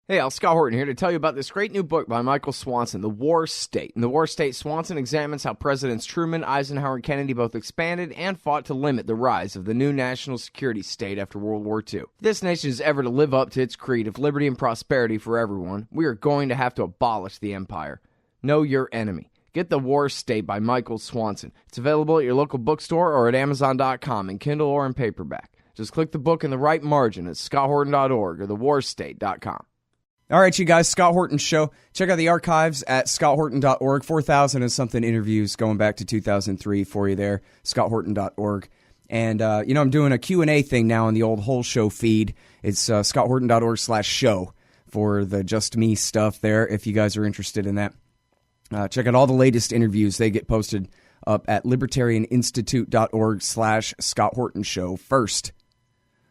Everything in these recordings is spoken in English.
Hey, Scott Horton here to tell you about this great new book by Michael Swanson, The War State. In The War State, Swanson examines how Presidents Truman, Eisenhower, and Kennedy both expanded and fought to limit the rise of the new national security state after World War II. If this nation is ever to live up to its creed of liberty and prosperity for everyone, we are going to have to abolish the empire. Know your enemy. Get The War State by Michael Swanson. It's available at your local bookstore or at Amazon.com in Kindle or in paperback. Just click the book in the right margin at scotthorton.org or thewarstate.com. All right, you guys, Scott Horton Show. Check out the archives at scotthorton.org. 4,000 and something interviews going back to 2003 for you there, scotthorton.org. And, I'm doing a Q&A thing now on the old whole show feed. It's scotthorton.org/show for the Just Me stuff there, if you guys are interested in that. Check out all the latest interviews. They get posted up at libertarianinstitute.org/Scott Horton Show first.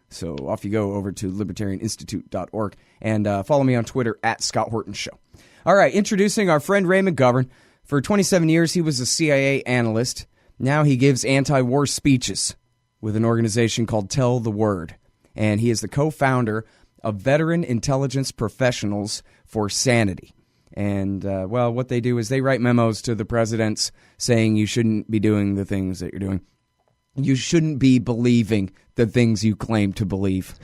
So off you go over to libertarianinstitute.org and follow me on Twitter at Scott Horton Show. All right, introducing our friend Ray McGovern. For 27 years, he was a CIA analyst. Now he gives anti-war speeches with an organization called Tell the Word. And he is the co-founder of Veteran Intelligence Professionals for Sanity. And, what they do is they write memos to the presidents saying you shouldn't be doing the things that you're doing. You shouldn't be believing the things you claim to believe.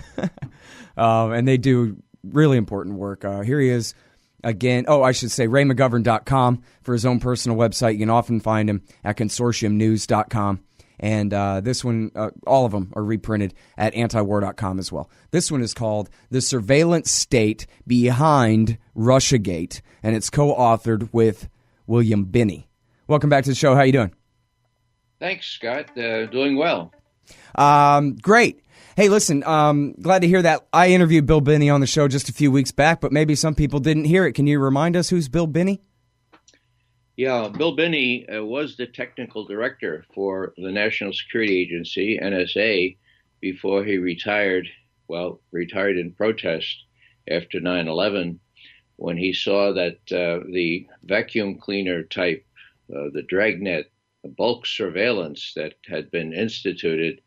And they do really important work. Here he is again. Oh, I should say raymcgovern.com for his own personal website. You can often find him at consortiumnews.com. And this one, all of them are reprinted at antiwar.com as well. This one is called The Surveillance State Behind Russiagate, and it's co-authored with William Binney. Welcome back to the show. How you doing? Thanks, Scott. Doing well. Great. Hey, listen, glad to hear that. I interviewed Bill Binney on the show just a few weeks back, but maybe some people didn't hear it. Can you remind us who's Bill Binney? Yeah, Bill Binney was the technical director for the National Security Agency, NSA, before he retired in protest after 9/11, when he saw that the vacuum cleaner type, the dragnet, the bulk surveillance that had been instituted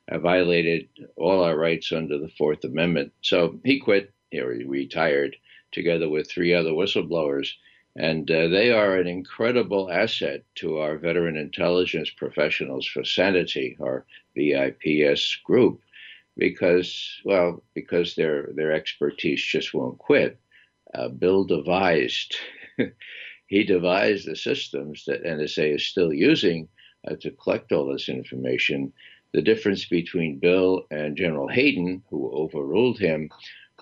violated all our rights under the Fourth Amendment. So he quit, he retired, together with three other whistleblowers. And they are an incredible asset to our Veteran Intelligence Professionals for Sanity, our VIPS group, because their expertise just won't quit. Bill devised He devised the systems that NSA is still using to collect all this information. The difference between Bill and General Hayden, who overruled him,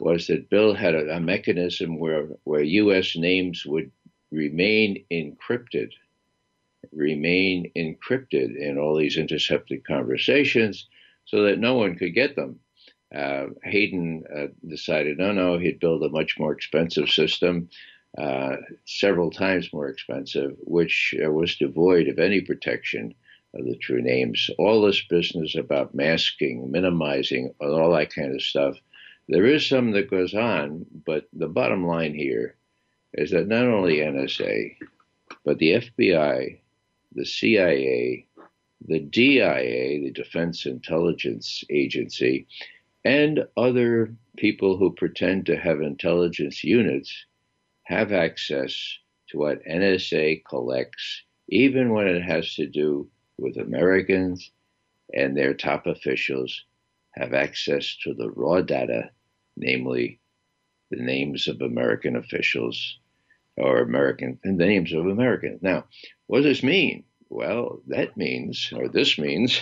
was that Bill had a mechanism where U.S. names would remain encrypted in all these intercepted conversations so that no one could get them. Hayden decided, no, he'd build a much more expensive system, several times more expensive, which was devoid of any protection of the true names. All this business about masking, minimizing, all that kind of stuff, there is some that goes on, but the bottom line here is that not only NSA, but the FBI, the CIA, the DIA, the Defense Intelligence Agency, and other people who pretend to have intelligence units have access to what NSA collects, even when it has to do with Americans, and their top officials have access to the raw data, namely the names of American officials or the names of Americans. Now, what does this mean? Well, this means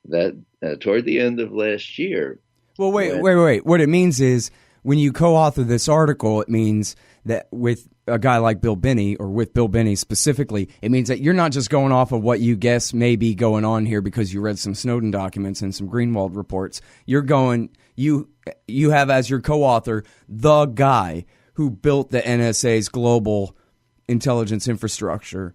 that toward the end of last year. Well, wait. What it means is when you co-author this article, it means that with a guy like Bill Binney, or with Bill Binney specifically, it means that you're not just going off of what you guess may be going on here because you read some Snowden documents and some Greenwald reports. You're going, you have as your co-author the guy who built the NSA's global intelligence infrastructure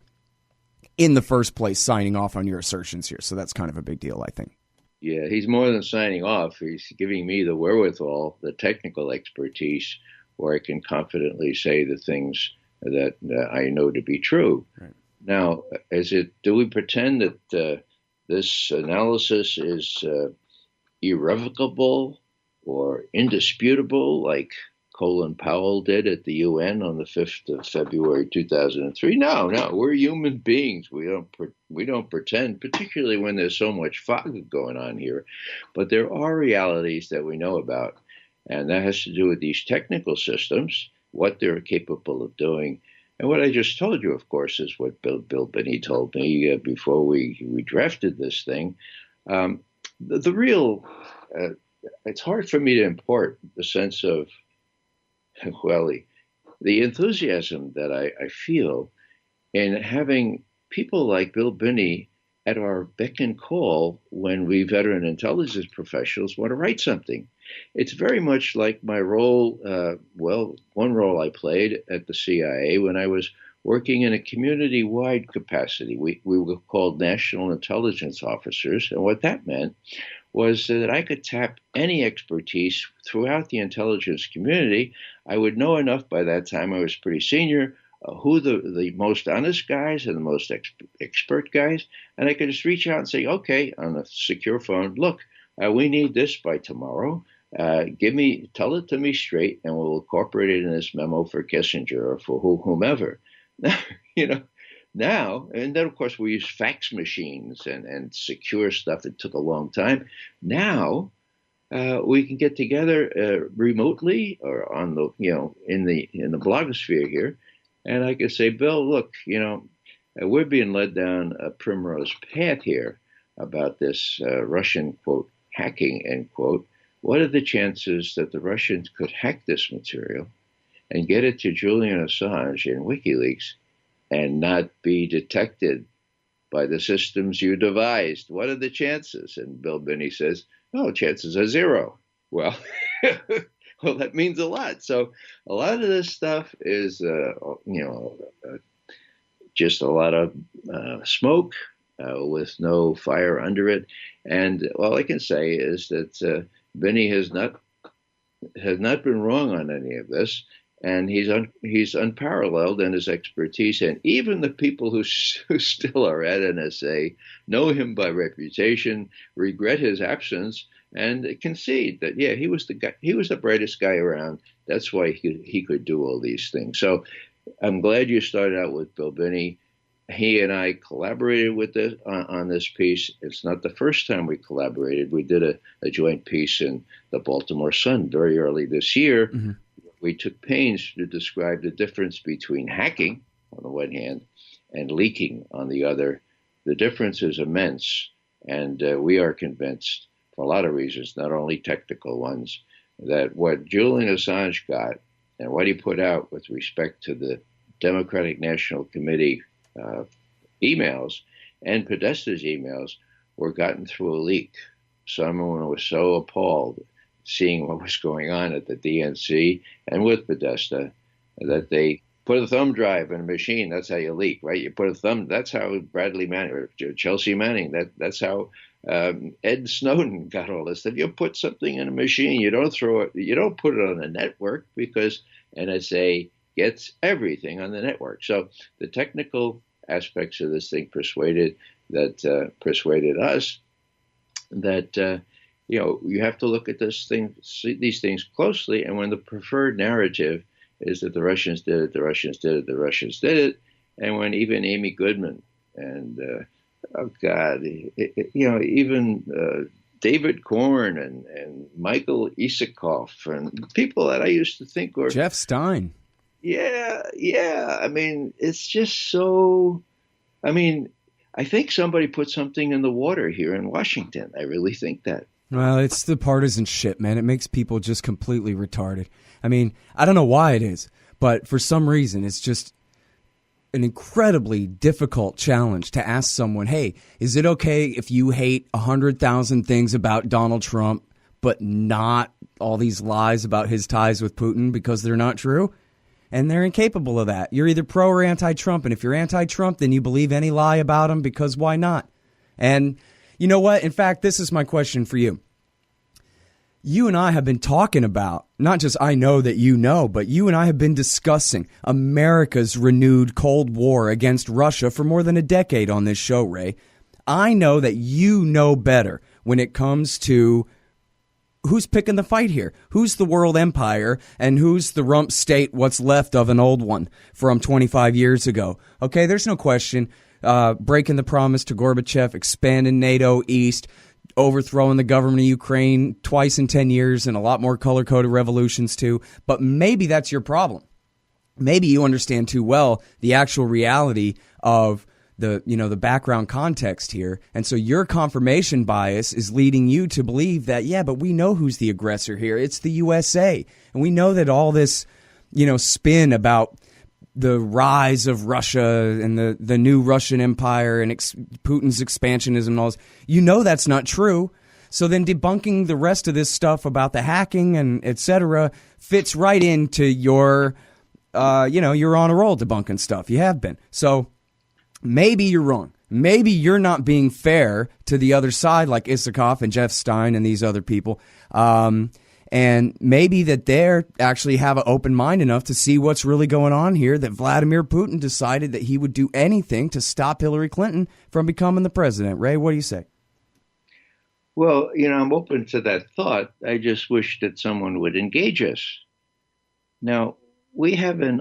in the first place, signing off on your assertions here. So that's kind of a big deal, I think. Yeah, he's more than signing off. He's giving me the wherewithal, the technical expertise, where I can confidently say the things that I know to be true. Right. Now, do we pretend that this analysis is irrevocable or indisputable, like Colin Powell did at the UN on the 5th of February 2003. No, we're human beings. We don't pretend, particularly when there's so much fog going on here. But there are realities that we know about, and that has to do with these technical systems, what they're capable of doing. And what I just told you, of course, is what Bill Binney told me before we drafted this thing. The real, it's hard for me to import the sense of, well, the enthusiasm that I feel in having people like Bill Binney at our beck and call when we veteran intelligence professionals want to write something. It's very much like my role, one role I played at the CIA when I was working in a community-wide capacity. We were called national intelligence officers, and what that meant was that I could tap any expertise throughout the intelligence community. I would know enough by that time, I was pretty senior, who the most honest guys and the most expert guys, and I could just reach out and say, okay, on a secure phone, look, we need this by tomorrow. Tell it to me straight, and we'll incorporate it in this memo for Kissinger or for whomever. Now, and then of course we use fax machines and secure stuff. It took a long time. Now we can get together remotely or on the in the blogosphere here, and I can say, Bill, look, we're being led down a primrose path here about this Russian quote hacking end quote. What are the chances that the Russians could hack this material and get it to Julian Assange in WikiLeaks and not be detected by the systems you devised? What are the chances? And Bill Binney says, oh, chances are zero. Well, well, that means a lot. So a lot of this stuff is, just a lot of smoke with no fire under it. And all I can say is that Binney has not been wrong on any of this, and he's unparalleled in his expertise. And even the people who still are at NSA know him by reputation, regret his absence, and concede that he was the guy. He was the brightest guy around. That's why he could do all these things. So I'm glad you started out with Bill Binney. He and I collaborated with on this piece. It's not the first time we collaborated. We did a joint piece in the Baltimore Sun very early this year. Mm-hmm. We took pains to describe the difference between hacking on the one hand and leaking on the other. The difference is immense, and we are convinced, for a lot of reasons, not only technical ones, that what Julian Assange got and what he put out with respect to the Democratic National Committee emails and Podesta's emails were gotten through a leak. Someone was so appalled seeing what was going on at the DNC and with Podesta that they put a thumb drive in a machine. That's how you leak, right? You put a thumb. That's how Bradley Manning or Chelsea Manning. That's how Ed Snowden got all this. If you put something in a machine, you don't throw it. You don't put it on a network because NSA gets everything on the network. So the technical aspects of this thing persuaded us that you have to look at these things closely. And when the preferred narrative is that the Russians did it, the Russians did it, the Russians did it, and when even Amy Goodman and even David Korn and Michael Isakoff and people that I used to think were Jeff Stein. Yeah. I mean, it's just so. I mean, I think somebody put something in the water here in Washington. I really think that. Well, it's the partisan shit, man. It makes people just completely retarded. I mean, I don't know why it is, but for some reason, it's just an incredibly difficult challenge to ask someone, hey, is it okay if you hate 100,000 things about Donald Trump, but not all these lies about his ties with Putin because they're not true? And they're incapable of that. You're either pro or anti-Trump. And if you're anti-Trump, then you believe any lie about him because why not? And you know what? In fact, this is my question for you. You and I have been talking about, not just I know that you know, but you and I have been discussing America's renewed Cold War against Russia for more than a decade on this show, Ray. I know that you know better when it comes to who's picking the fight here? Who's the world empire and who's the rump state, what's left of an old one from 25 years ago? Okay, there's no question. Breaking the promise to Gorbachev, expanding NATO east, overthrowing the government of Ukraine twice in 10 years and a lot more color-coded revolutions too. But maybe that's your problem. Maybe you understand too well the actual reality of the background context here. And so your confirmation bias is leading you to believe that, yeah, but we know who's the aggressor here. It's the USA. And we know that all this, spin about the rise of Russia and the new Russian empire and Putin's expansionism and all this, that's not true. So then debunking the rest of this stuff about the hacking and et cetera fits right into your, you're on a roll debunking stuff. You have been. So maybe you're wrong. Maybe you're not being fair to the other side like Isikoff and Jeff Stein and these other people. And maybe that they're actually have an open mind enough to see what's really going on here, that Vladimir Putin decided that he would do anything to stop Hillary Clinton from becoming the president. Ray, what do you say? Well, I'm open to that thought. I just wish that someone would engage us. Now, we have a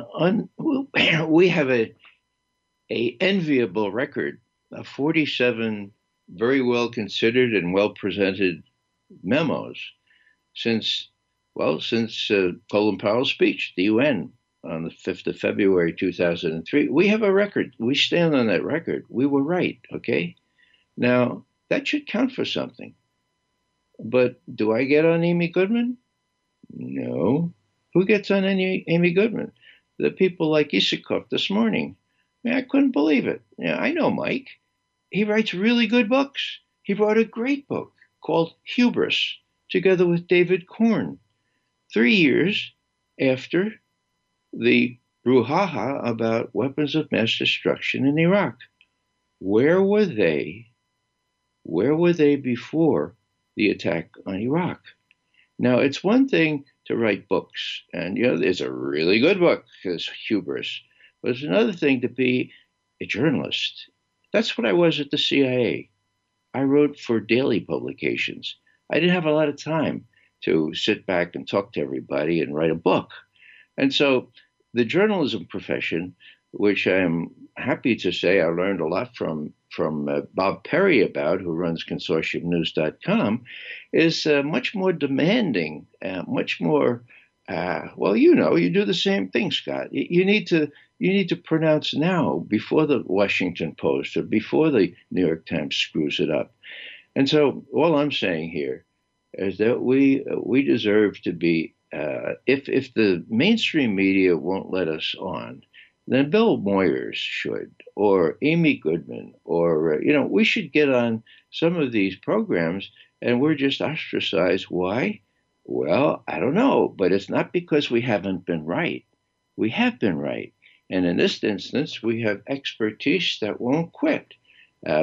enviable record of 47 very well considered and well presented memos since Colin Powell's speech, the UN, on the 5th of February 2003. We have a record. We stand on that record. We were right, okay? Now, that should count for something. But do I get on Amy Goodman? No. Who gets on Amy Goodman? The people like Isikoff this morning. I couldn't believe it. I know Mike. He writes really good books. He wrote a great book called Hubris, together with David Korn, 3 years after the brouhaha about weapons of mass destruction in Iraq. Where were they? Where were they before the attack on Iraq? Now, it's one thing to write books, and there's a really good book, it's Hubris. But it's another thing to be a journalist. That's what I was at the CIA. I wrote for daily publications. I didn't have a lot of time to sit back and talk to everybody and write a book. And so the journalism profession, which I'm happy to say I learned a lot from Bob Perry about, who runs consortiumnews.com, is much more demanding, much more, you do the same thing, Scott. You need to pronounce now before the Washington Post or before the New York Times screws it up. And so all I'm saying here is that we deserve to be, if the mainstream media won't let us on, then Bill Moyers should, or Amy Goodman, or, we should get on some of these programs, and we're just ostracized. Why? Well, I don't know, but it's not because we haven't been right. We have been right. And in this instance, we have expertise that won't quit.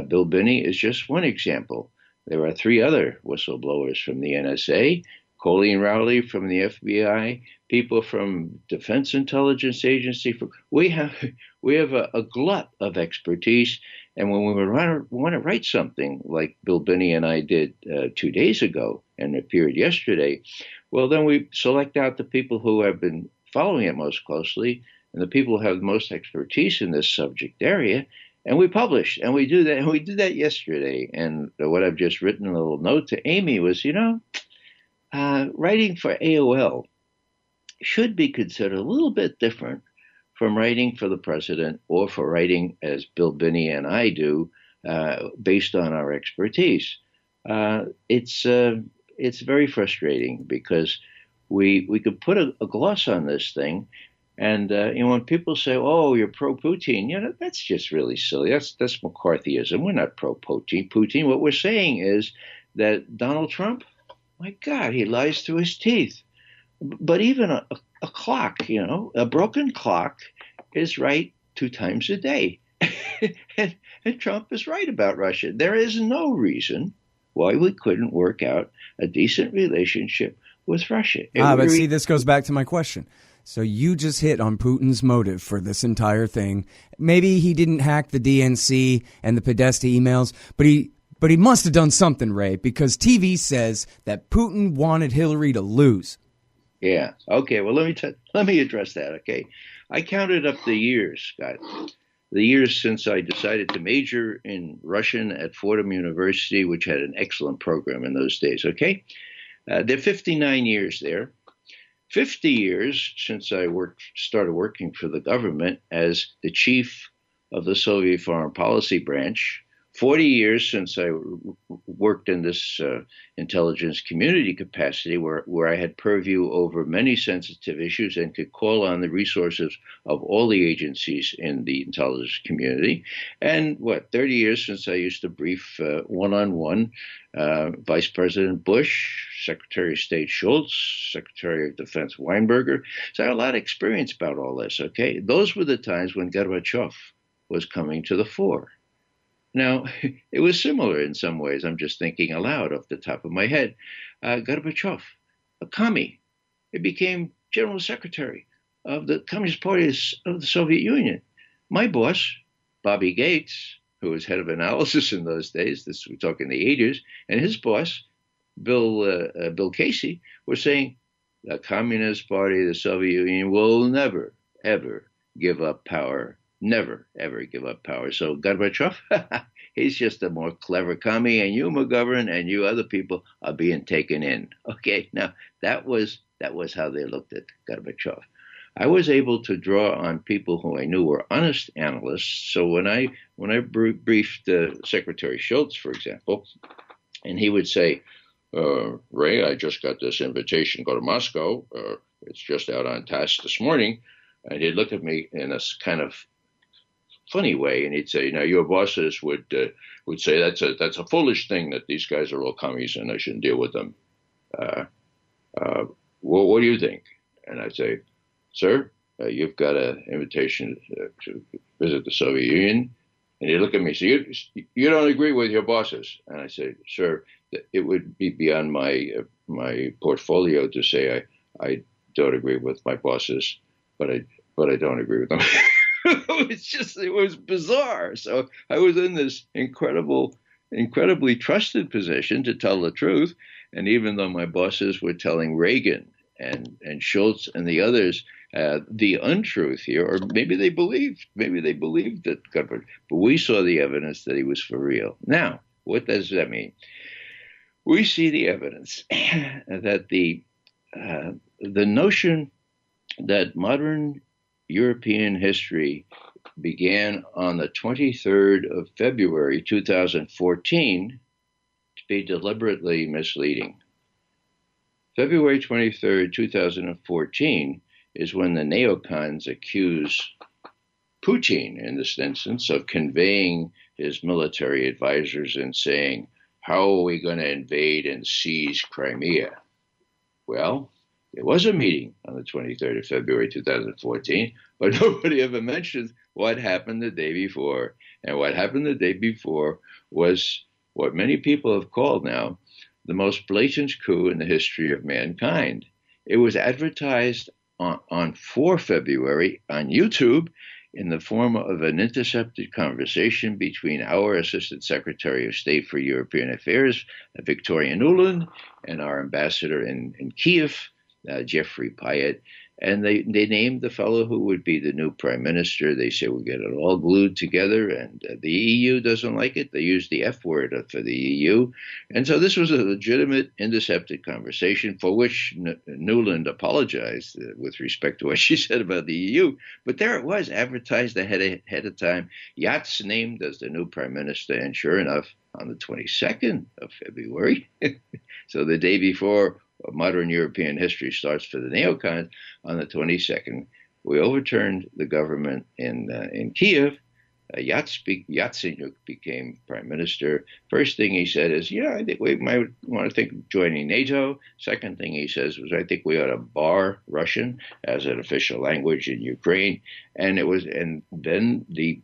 Bill Binney is just one example. There are 3 other whistleblowers from the NSA, Colleen Rowley from the FBI, people from Defense Intelligence Agency. We have a glut of expertise. And when we want to write something like Bill Binney and I did 2 days ago and appeared yesterday, well, then we select out the people who have been following it most closely and the people who have the most expertise in this subject area, and we publish. And we do that. And we did that yesterday. And what I've just written a little note to Amy was, writing for AOL should be considered a little bit different from writing for the president or for writing as Bill Binney and I do, based on our expertise. It's very frustrating because we could put a gloss on this thing. And, when people say, oh, you're pro-Putin, that's just really silly. That's McCarthyism. We're not pro-Putin. What we're saying is that Donald Trump, my God, he lies through his teeth. But even a clock, a broken clock is right 2 times a day. and Trump is right about Russia. There is no reason why we couldn't work out a decent relationship with Russia. But see, this goes back to my question. So you just hit on Putin's motive for this entire thing. Maybe he didn't hack the DNC and the Podesta emails, but he But he must have done something, Ray, because TV says that Putin wanted Hillary to lose. Yeah. Okay. Well, let me address that. Okay. I counted up the years, Scott. The years since I decided to major in Russian at Fordham University, which had an excellent program in those days. Okay. There are 59 years there. 50 years since I started working for the government as the chief of the Soviet foreign policy branch. 40 years since I worked in this intelligence community capacity where I had purview over many sensitive issues and could call on the resources of all the agencies in the intelligence community. And 30 years since I used to brief one-on-one Vice President Bush, Secretary of State Shultz, Secretary of Defense Weinberger. So I had a lot of experience about all this, okay? Those were the times when Gorbachev was coming to the fore. Now, it was similar in some ways. I'm just thinking aloud off the top of my head. Gorbachev, a commie, he became General Secretary of the Communist Party of the Soviet Union. My boss, Bobby Gates, who was head of analysis in those days, we're talking the 80s, and his boss, Bill Casey, were saying the Communist Party of the Soviet Union will never, ever give up power. Never, ever give up power. So Gorbachev, he's just a more clever commie, and you, McGovern, and you other people are being taken in. Okay, now that was how they looked at Gorbachev. I was able to draw on people who I knew were honest analysts. So when I briefed Secretary Shultz, for example, and he would say, Ray, I just got this invitation to go to Moscow. It's just out on task this morning. And he'd look at me in a kind of funny way, and he'd say, your bosses would say that's a foolish thing, that these guys are all commies and I shouldn't deal with them. What do you think? And I'd say, sir, you've got an invitation to visit the Soviet Union. And he'd look at me and say, you don't agree with your bosses? And I say, sir, it would be beyond my portfolio to say I don't agree with my bosses, but I don't agree with them. It was bizarre. So I was in this incredibly trusted position to tell the truth. And even though my bosses were telling Reagan and Schultz and the others the untruth here, or maybe they believed that government, but we saw the evidence that he was for real. Now, what does that mean? We see the evidence that the notion that modern European history began on the 23rd of February 2014 to be deliberately misleading. February 23rd, 2014 is when the neocons accuse Putin, in this instance, of conveying his military advisors and saying, how are we going to invade and seize Crimea? Well, there was a meeting on the 23rd of February 2014, but nobody ever mentioned what happened the day before. And what happened the day before was what many people have called now the most blatant coup in the history of mankind. It was advertised on 4 February on YouTube in the form of an intercepted conversation between our Assistant Secretary of State for European Affairs, Victoria Nuland, and our ambassador in Kiev, Jeffrey Pyatt. And they named the fellow who would be the new prime minister. They say we'll get it all glued together, and the EU doesn't like it. They use the F word for the EU. And so this was a legitimate intercepted conversation for which Nuland apologized with respect to what she said about the EU. But there it was, advertised ahead of time. Yats named as the new prime minister, and sure enough, on the 22nd of February, so the day before modern European history starts for the neocons, on the 22nd, we overturned the government in Kiev. Yatsenyuk became prime minister. First thing he said is, I think we might want to think of joining NATO. Second thing he says was, I think we ought to bar Russian as an official language in Ukraine. And then the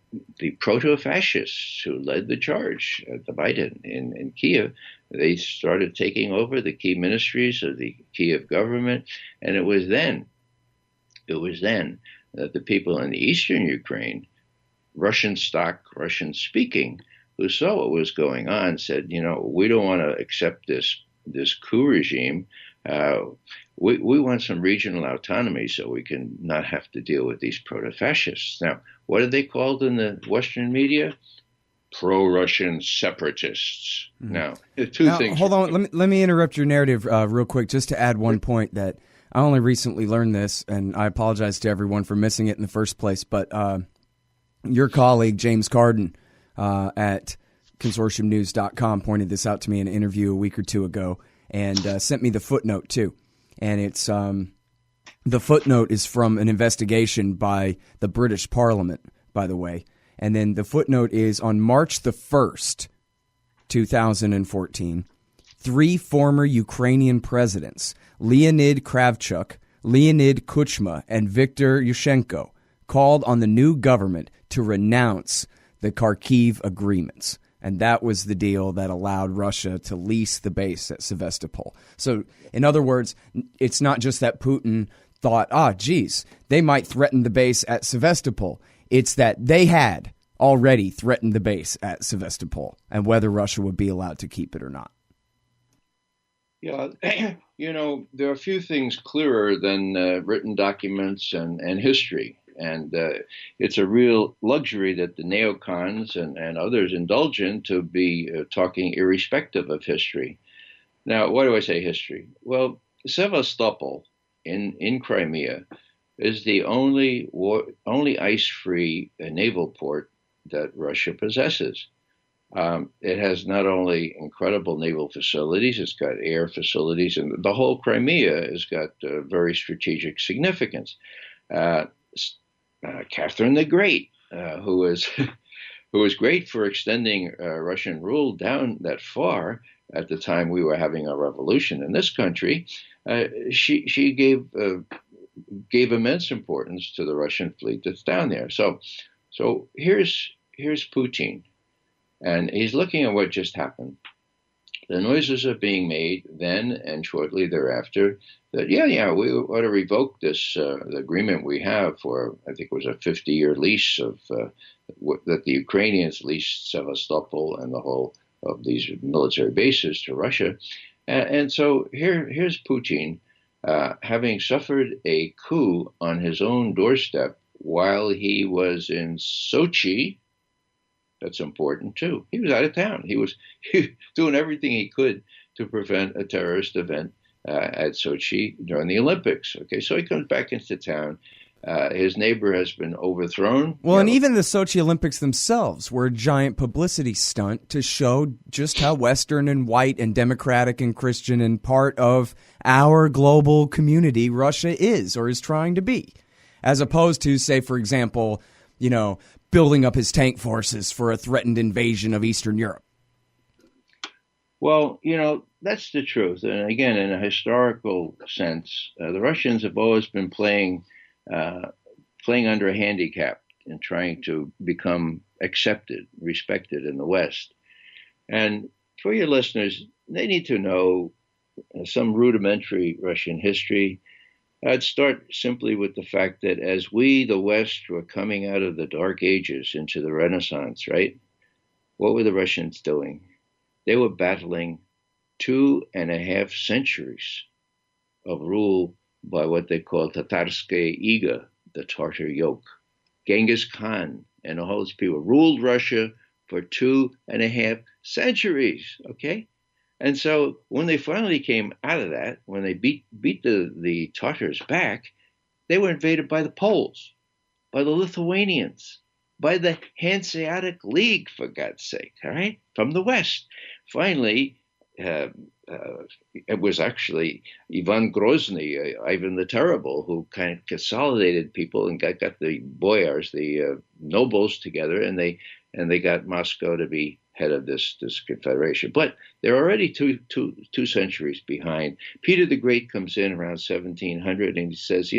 proto-fascists who led the charge at the Biden in Kiev, they started taking over the key ministries of the Kiev government. And it was then that the people in the eastern Russian stock, Russian speaking, who saw what was going on said, we don't want to accept this coup regime. We want some regional autonomy so we can not have to deal with these proto-fascists. Now, what are they called in the Western media? Pro-Russian separatists. Now, two things. Hold on. Let me interrupt your narrative real quick just to add one point that I only recently learned this, and I apologize to everyone for missing it in the first place, but your colleague, James Carden, at consortiumnews.com pointed this out to me in an interview a week or two ago and sent me the footnote, too. And it's the footnote is from an investigation by the British Parliament, by the way. And then the footnote is on March the 1st, 2014, 3 former Ukrainian presidents, Leonid Kravchuk, Leonid Kuchma, and Viktor Yushchenko, called on the new government to renounce the Kharkiv agreements. And that was the deal that allowed Russia to lease the base at Sevastopol. So, in other words, it's not just that Putin thought, geez, they might threaten the base at Sevastopol. It's that they had already threatened the base at Sevastopol and whether Russia would be allowed to keep it or not. Yeah, there are a few things clearer than written documents and history. And it's a real luxury that the neocons and others indulge in to be talking irrespective of history. Now, why do I say history? Well, Sevastopol in Crimea is the only ice-free naval port that Russia possesses. It has not only incredible naval facilities, it's got air facilities, and the whole Crimea has got very strategic significance. Catherine the Great, who was great for extending Russian rule down that far at the time we were having a revolution in this country, she gave immense importance to the Russian fleet that's down there. So here's Putin, and he's looking at what just happened. The noises are being made then and shortly thereafter that, we ought to revoke this the agreement we have for, I think it was a 50-year lease of that the Ukrainians leased Sevastopol and the whole of these military bases to Russia. And so here's Putin having suffered a coup on his own doorstep while he was in Sochi. That's important, too. He was out of town. He was doing everything he could to prevent a terrorist event at Sochi during the Olympics. Okay, so he comes back into town. His neighbor has been overthrown. Well, and even the Sochi Olympics themselves were a giant publicity stunt to show just how Western and white and democratic and Christian and part of our global community Russia is or is trying to be, as opposed to, say, for example, building up his tank forces for a threatened invasion of Eastern Europe. Well, that's the truth. And again, in a historical sense, the Russians have always been playing under a handicap and trying to become accepted, respected in the West. And for your listeners, they need to know some rudimentary Russian history. I'd start simply with the fact that as we, the West, were coming out of the Dark Ages into the Renaissance, right? What were the Russians doing? They were battling 2.5 centuries of rule by what they call Tatarskaya Iga, the Tartar yoke. Genghis Khan and all those people ruled Russia for 2.5 centuries, okay? And so when they finally came out of that, when they beat the Tartars back, they were invaded by the Poles, by the Lithuanians, by the Hanseatic League, for God's sake, all right, from the West. Finally, it was actually Ivan Grozny, Ivan the Terrible, who kind of consolidated people and got the boyars, the nobles together, and they got Moscow to be head of this confederation. But they're already two centuries behind. Peter the Great comes in around 1700 and he says,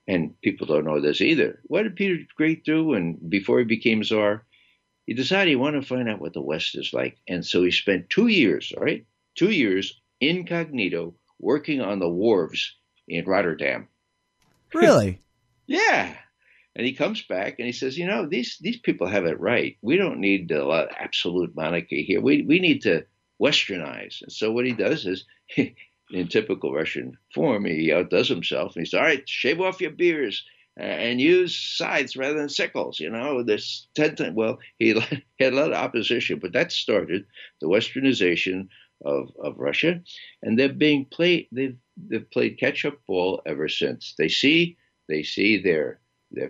and people don't know this either. What did Peter the Great do? And before he became Tsar, he decided he wanted to find out what the West is like. And so he spent 2 years, all right, 2 years incognito working on the wharves in Rotterdam. Really? Yeah. And he comes back and he says, these people have it right. We don't need a lot of absolute monarchy here. We need to westernize. And so what he does is, in typical Russian form, he outdoes himself. And he says, all right, shave off your beards and use scythes rather than sickles. This well, he had a lot of opposition, but that started the westernization of Russia. And they've played catch-up ball ever since. They see their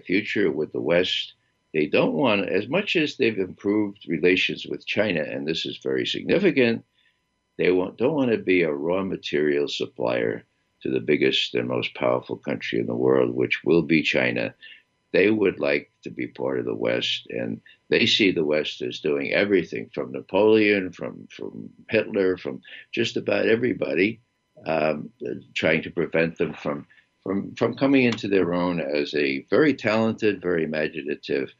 future with the West. They don't want, as much as they've improved relations with China, and this is very significant, they don't want to be a raw material supplier to the biggest and most powerful country in the world, which will be China. They would like to be part of the West, and they see the West as doing everything from Napoleon, from Hitler, from just about everybody, trying to prevent them from coming into their own as a very talented, very imaginative,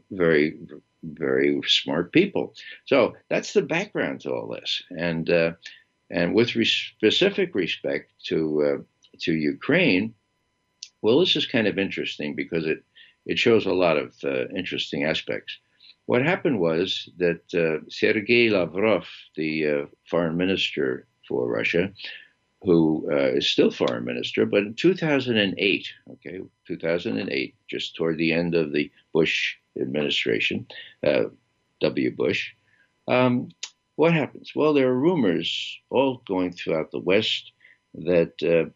very, very smart people. So that's the background to all this. And with specific respect to Ukraine, well, this is kind of interesting because it shows a lot of interesting aspects. What happened was that Sergei Lavrov, the foreign minister for Russia, who is still foreign minister, but in 2008, just toward the end of the Bush administration, W. Bush, what happens? Well, there are rumors all going throughout the West that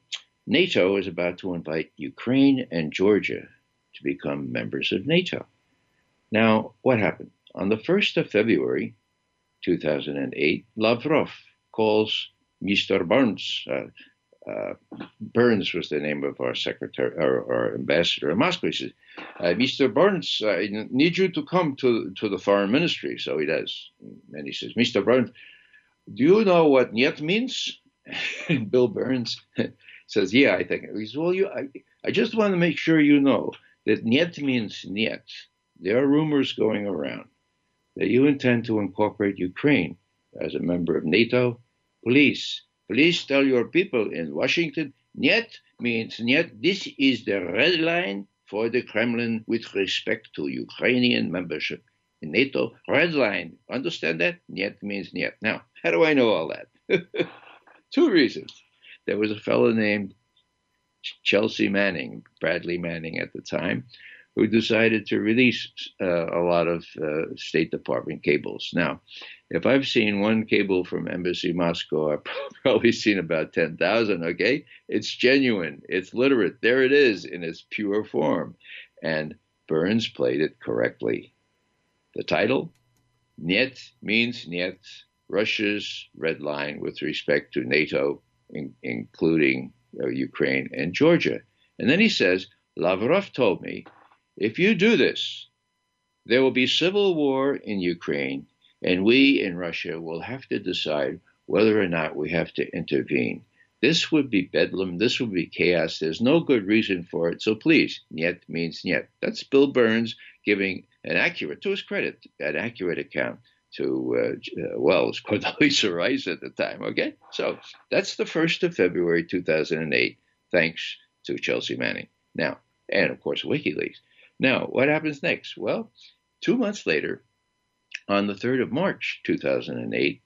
NATO is about to invite Ukraine and Georgia to become members of NATO. Now, what happened? On the 1st of February, 2008, Lavrov calls Mr. Burns. Burns was the name of our secretary, our ambassador in Moscow. He says, Mr. Burns, I need you to come to the foreign ministry. So he does. And he says, Mr. Burns, do you know what "niet" means? And Bill Burns says, yeah, I think. He says, well, I just want to make sure you know that "niet" means "niet." There are rumors going around that you intend to incorporate Ukraine as a member of NATO. Please tell your people in Washington, "niet" means "niet." This is the red line for the Kremlin with respect to Ukrainian membership in NATO. Red line. Understand that? "Niet" means "niet." Now, how do I know all that? Two reasons. There was a fellow named Chelsea Manning, Bradley Manning at the time, who decided to release a lot of State Department cables. Now, if I've seen one cable from Embassy Moscow, I've probably seen about 10,000, okay? It's genuine. It's literate. There it is in its pure form. And Burns played it correctly. The title, "Niet" means "niet," Russia's red line with respect to NATO, including Ukraine and Georgia. And then he says, Lavrov told me, if you do this, there will be civil war in Ukraine, and we in Russia will have to decide whether or not we have to intervene. This would be bedlam. This would be chaos. There's no good reason for it. So please, "niet" means "niet." That's Bill Burns giving an accurate, to his credit, an accurate account to, it was Condoleezza Rice at the time, okay? So that's the 1st of February, 2008, thanks to Chelsea Manning. Now, and of course, WikiLeaks. Now, what happens next? Well, 2 months later, on the 3rd of March, 2008,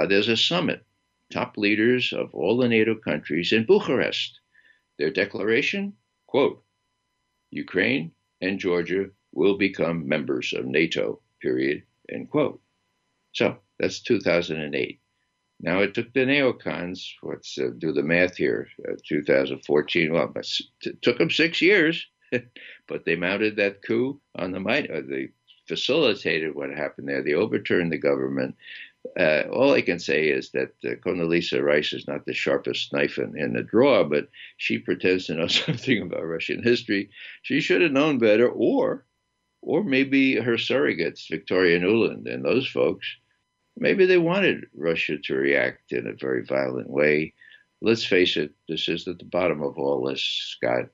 there's a summit, top leaders of all the NATO countries in Bucharest. Their declaration, quote, Ukraine and Georgia will become members of NATO, period, end quote. So that's 2008. Now it took the neocons, let's do the math here, 2014, well, it took them 6 years, but they mounted that coup on the they facilitated what happened there. They overturned the government. All I can say is that Condoleezza Rice is not the sharpest knife in the drawer, but she pretends to know something about Russian history. She should have known better, or maybe her surrogates, Victoria Nuland and those folks, maybe they wanted Russia to react in a very violent way. Let's face it, this is at the bottom of all this, Scott.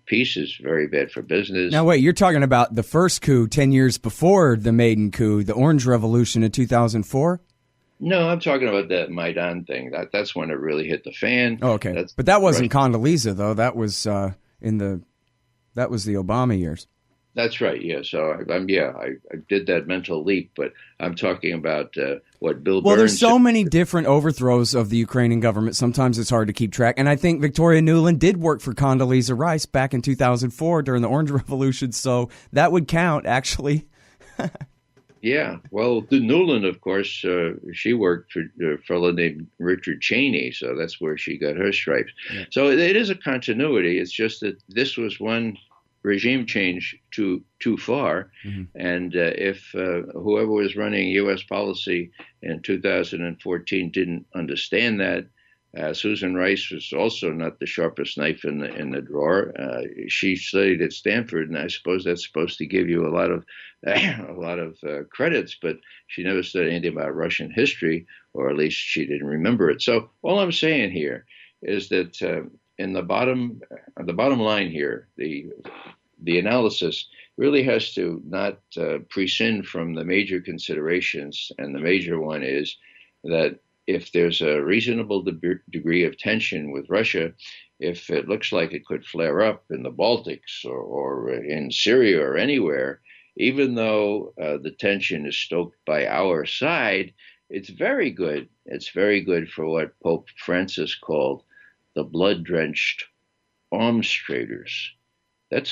Peace is very bad for business. Now, wait, you're talking about the first coup 10 years before the maiden coup, the Orange Revolution in 2004? No, I'm talking about that Maidan thing. That's when it really hit the fan. Oh, okay. But that wasn't Condoleezza, though. That was in the That was the Obama years. That's right. Yeah. So I did that mental leap, but I'm talking about what Bill. Well, there's Burns so many different overthrows of the Ukrainian government. Sometimes it's hard to keep track. And I think Victoria Nuland did work for Condoleezza Rice back in 2004 during the Orange Revolution. So that would count, actually. Yeah. Well, the Nuland, of course, she worked for a fellow named Richard Cheney. So that's where she got her stripes. Yeah. So it is a continuity. It's just that this was one regime change too far. Mm-hmm. And if whoever was running U.S. policy in 2014 didn't understand that, Susan Rice was also not the sharpest knife in the drawer. She studied at Stanford, and I suppose that's supposed to give you a lot of credits. But she never studied anything about Russian history, or at least she didn't remember it. So all I'm saying here is that in the bottom line here, the analysis really has to not prescind from the major considerations, and the major one is that if there's a reasonable degree of tension with Russia, if it looks like it could flare up in the Baltics or in Syria or anywhere, even though the tension is stoked by our side, it's very good. It's very good for what Pope Francis called the blood-drenched arms traders.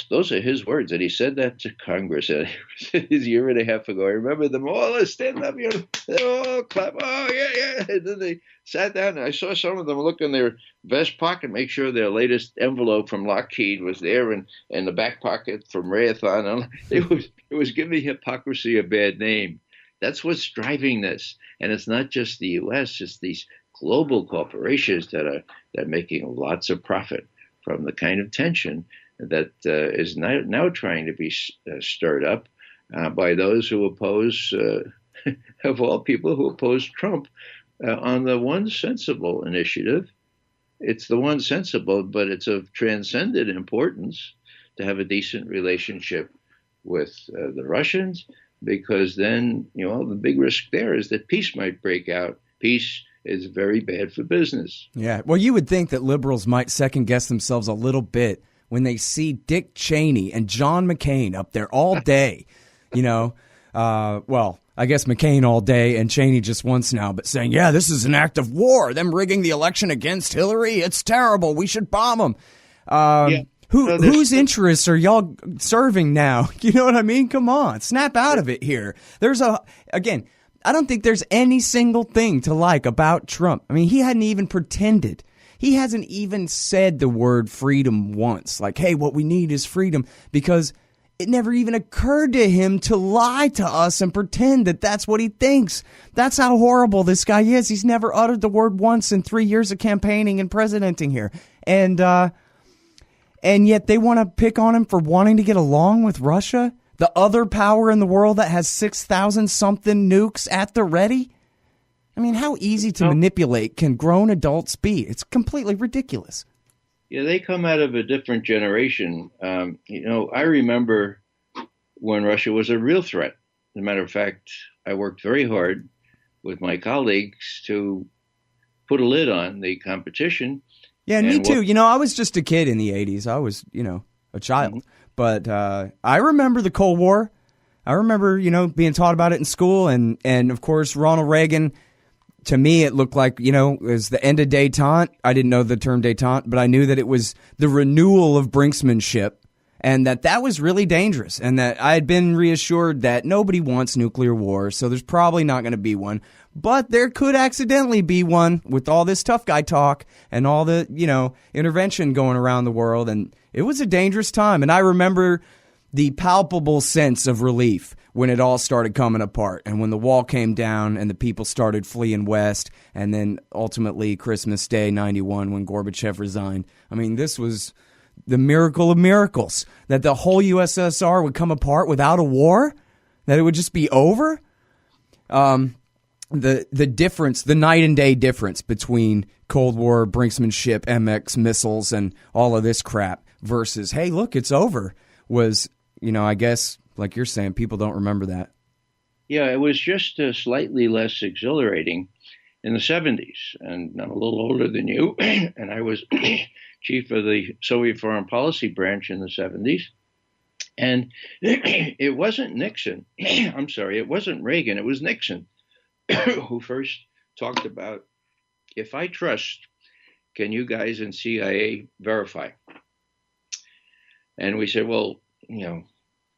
Those are his words, and he said that to Congress a year and a half ago. I remember them all stand up, they all clap. Oh yeah. And then they sat down, and I saw some of them look in their vest pocket, make sure their latest envelope from Lockheed was there, and the back pocket from Raytheon. It was giving hypocrisy a bad name. That's what's driving this, and it's not just the U.S. It's these global corporations that are making lots of profit from the kind of tension that is now trying to be stirred up by those who oppose, of all people, who oppose Trump on the one sensible initiative. It's the one sensible, but it's of transcendent importance to have a decent relationship with the Russians, because then, the big risk there is that peace might break out. Peace is very bad for business. Yeah. Well, you would think that liberals might second guess themselves a little bit when they see Dick Cheney and John McCain up there all day, well, I guess McCain all day and Cheney just once now, but saying, yeah, this is an act of war. Them rigging the election against Hillary. It's terrible. We should bomb them. Whose interests are y'all serving now? You know what I mean? Come on, snap out of it here. I don't think there's any single thing to like about Trump. I mean, he hadn't even pretended. He hasn't even said the word freedom once. Like, hey, what we need is freedom, because it never even occurred to him to lie to us and pretend that that's what he thinks. That's how horrible this guy is. He's never uttered the word once in 3 years of campaigning and presidenting here. And yet they want to pick on him for wanting to get along with Russia, the other power in the world that has 6,000-something nukes at the ready. I mean, how easy to manipulate can grown adults be? It's completely ridiculous. Yeah, they come out of a different generation. I remember when Russia was a real threat. As a matter of fact, I worked very hard with my colleagues to put a lid on the competition. Yeah, me too. I was just a kid in the 80s. I was, a child. Mm-hmm. But I remember the Cold War. I remember, being taught about it in school. And of course, Ronald Reagan. To me, it looked like, it was the end of détente. I didn't know the term détente, but I knew that it was the renewal of brinksmanship, and that was really dangerous, and that I had been reassured that nobody wants nuclear war, so there's probably not going to be one. But there could accidentally be one with all this tough guy talk and all the, intervention going around the world, and it was a dangerous time. And I remember the palpable sense of relief when it all started coming apart, and when the wall came down and the people started fleeing west, and then ultimately Christmas Day 91 when Gorbachev resigned. I mean, this was the miracle of miracles, that the whole USSR would come apart without a war, that it would just be over. The difference, the night and day difference between Cold War brinksmanship, MX missiles, and all of this crap versus, hey, look, it's over, was, I guess, like you're saying, people don't remember that. Yeah, it was just slightly less exhilarating in the 70s. And I'm a little older than you, and I was chief of the Soviet Foreign Policy branch in the 70s. And it wasn't Nixon. I'm sorry, it wasn't Reagan. It was Nixon who first talked about, if I trust, can you guys in CIA verify? And we said, well,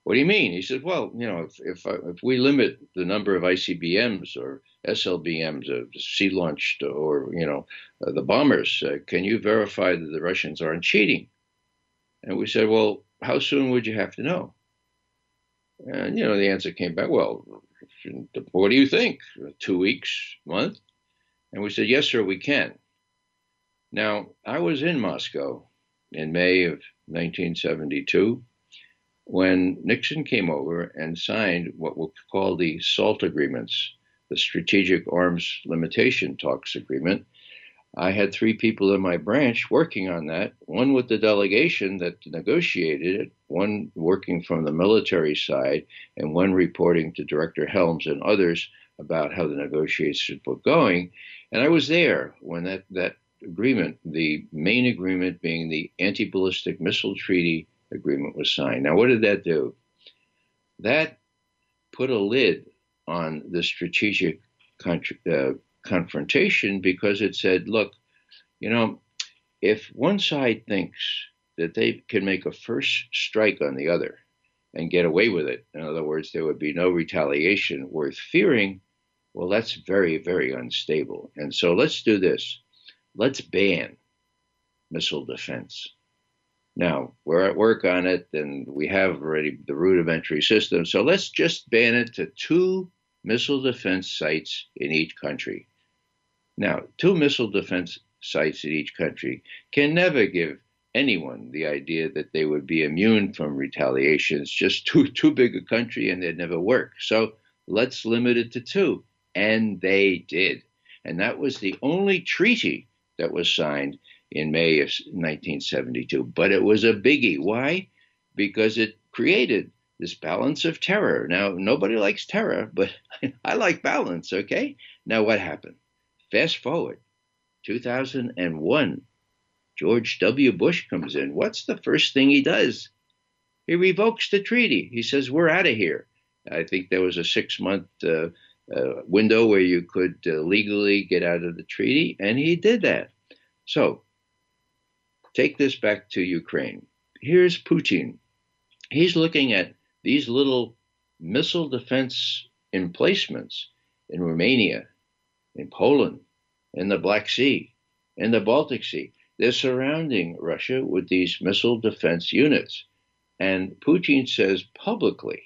what do you mean? He said, well, if we limit the number of ICBMs or SLBMs, sea-launched, or, the bombers, can you verify that the Russians aren't cheating? And we said, well, how soon would you have to know? And, the answer came back, well, what do you think? 2 weeks, month? And we said, yes, sir, we can. Now, I was in Moscow in May of 1972 when Nixon came over and signed what we'll call the SALT agreements, the Strategic Arms Limitation Talks Agreement. I had 3 people in my branch working on that, one with the delegation that negotiated it, one working from the military side, and one reporting to Director Helms and others about how the negotiations were going. And I was there when that agreement, the main agreement being the Anti-Ballistic Missile Treaty Agreement, was signed. Now, what did that do? That put a lid on the strategic confrontation, because it said, look, if one side thinks that they can make a first strike on the other and get away with it, in other words, there would be no retaliation worth fearing, well, that's very, very unstable. And so let's do this. Let's ban missile defense. Now, we're at work on it, and we have already the rudimentary system. So let's just ban it to 2 missile defense sites in each country. Now, 2 missile defense sites in each country can never give anyone the idea that they would be immune from retaliation. It's just too big a country, and they'd never work. So let's limit it to 2. And they did. And that was the only treaty that was signed in May of 1972. But it was a biggie. Why? Because it created this balance of terror. Now, nobody likes terror, but I like balance, okay? Now, what happened? Fast forward, 2001, George W. Bush comes in. What's the first thing he does? He revokes the treaty. He says, we're out of here. I think there was a 6-month window where you could legally get out of the treaty, and he did that. So, take this back to Ukraine. Here's Putin. He's looking at these little missile defense emplacements in Romania, in Poland, in the Black Sea, in the Baltic Sea. They're surrounding Russia with these missile defense units. And Putin says publicly,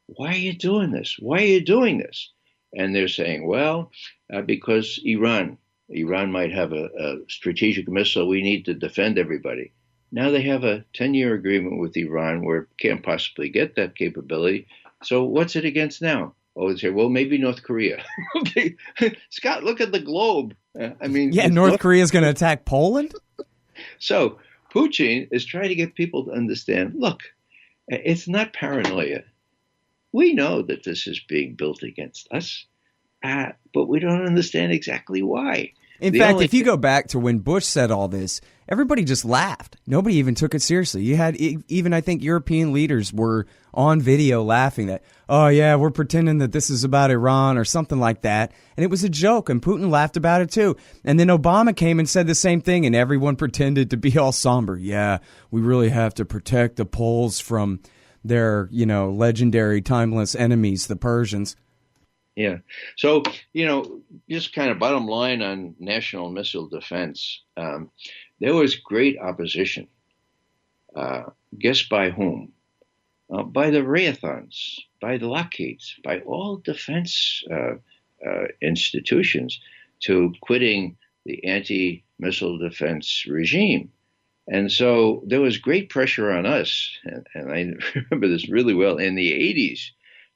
why are you doing this? Why are you doing this? And they're saying, well, because Iran might have a strategic missile. We need to defend everybody. Now they have a 10-year agreement with Iran where it can't possibly get that capability. So what's it against now? Oh, they say, well, maybe North Korea. Okay, Scott, look at the globe. North Korea is going to attack Poland? So Putin is trying to get people to understand, look, it's not paranoia. We know that this is being built against us, but we don't understand exactly why. In fact, if you go back to when Bush said all this, everybody just laughed. Nobody even took it seriously. You had even, I think, European leaders were on video laughing that, oh, yeah, we're pretending that this is about Iran or something like that. And it was a joke, and Putin laughed about it, too. And then Obama came and said the same thing, and everyone pretended to be all somber. Yeah, we really have to protect the Poles from their, legendary timeless enemies, the Persians. Yeah. So, just kind of bottom line on national missile defense, there was great opposition. Guess by whom? By the Raytheons, by the Lockheeds, by all defense institutions to quitting the anti-missile defense regime. And so there was great pressure on us, and I remember this really well, in the 80s,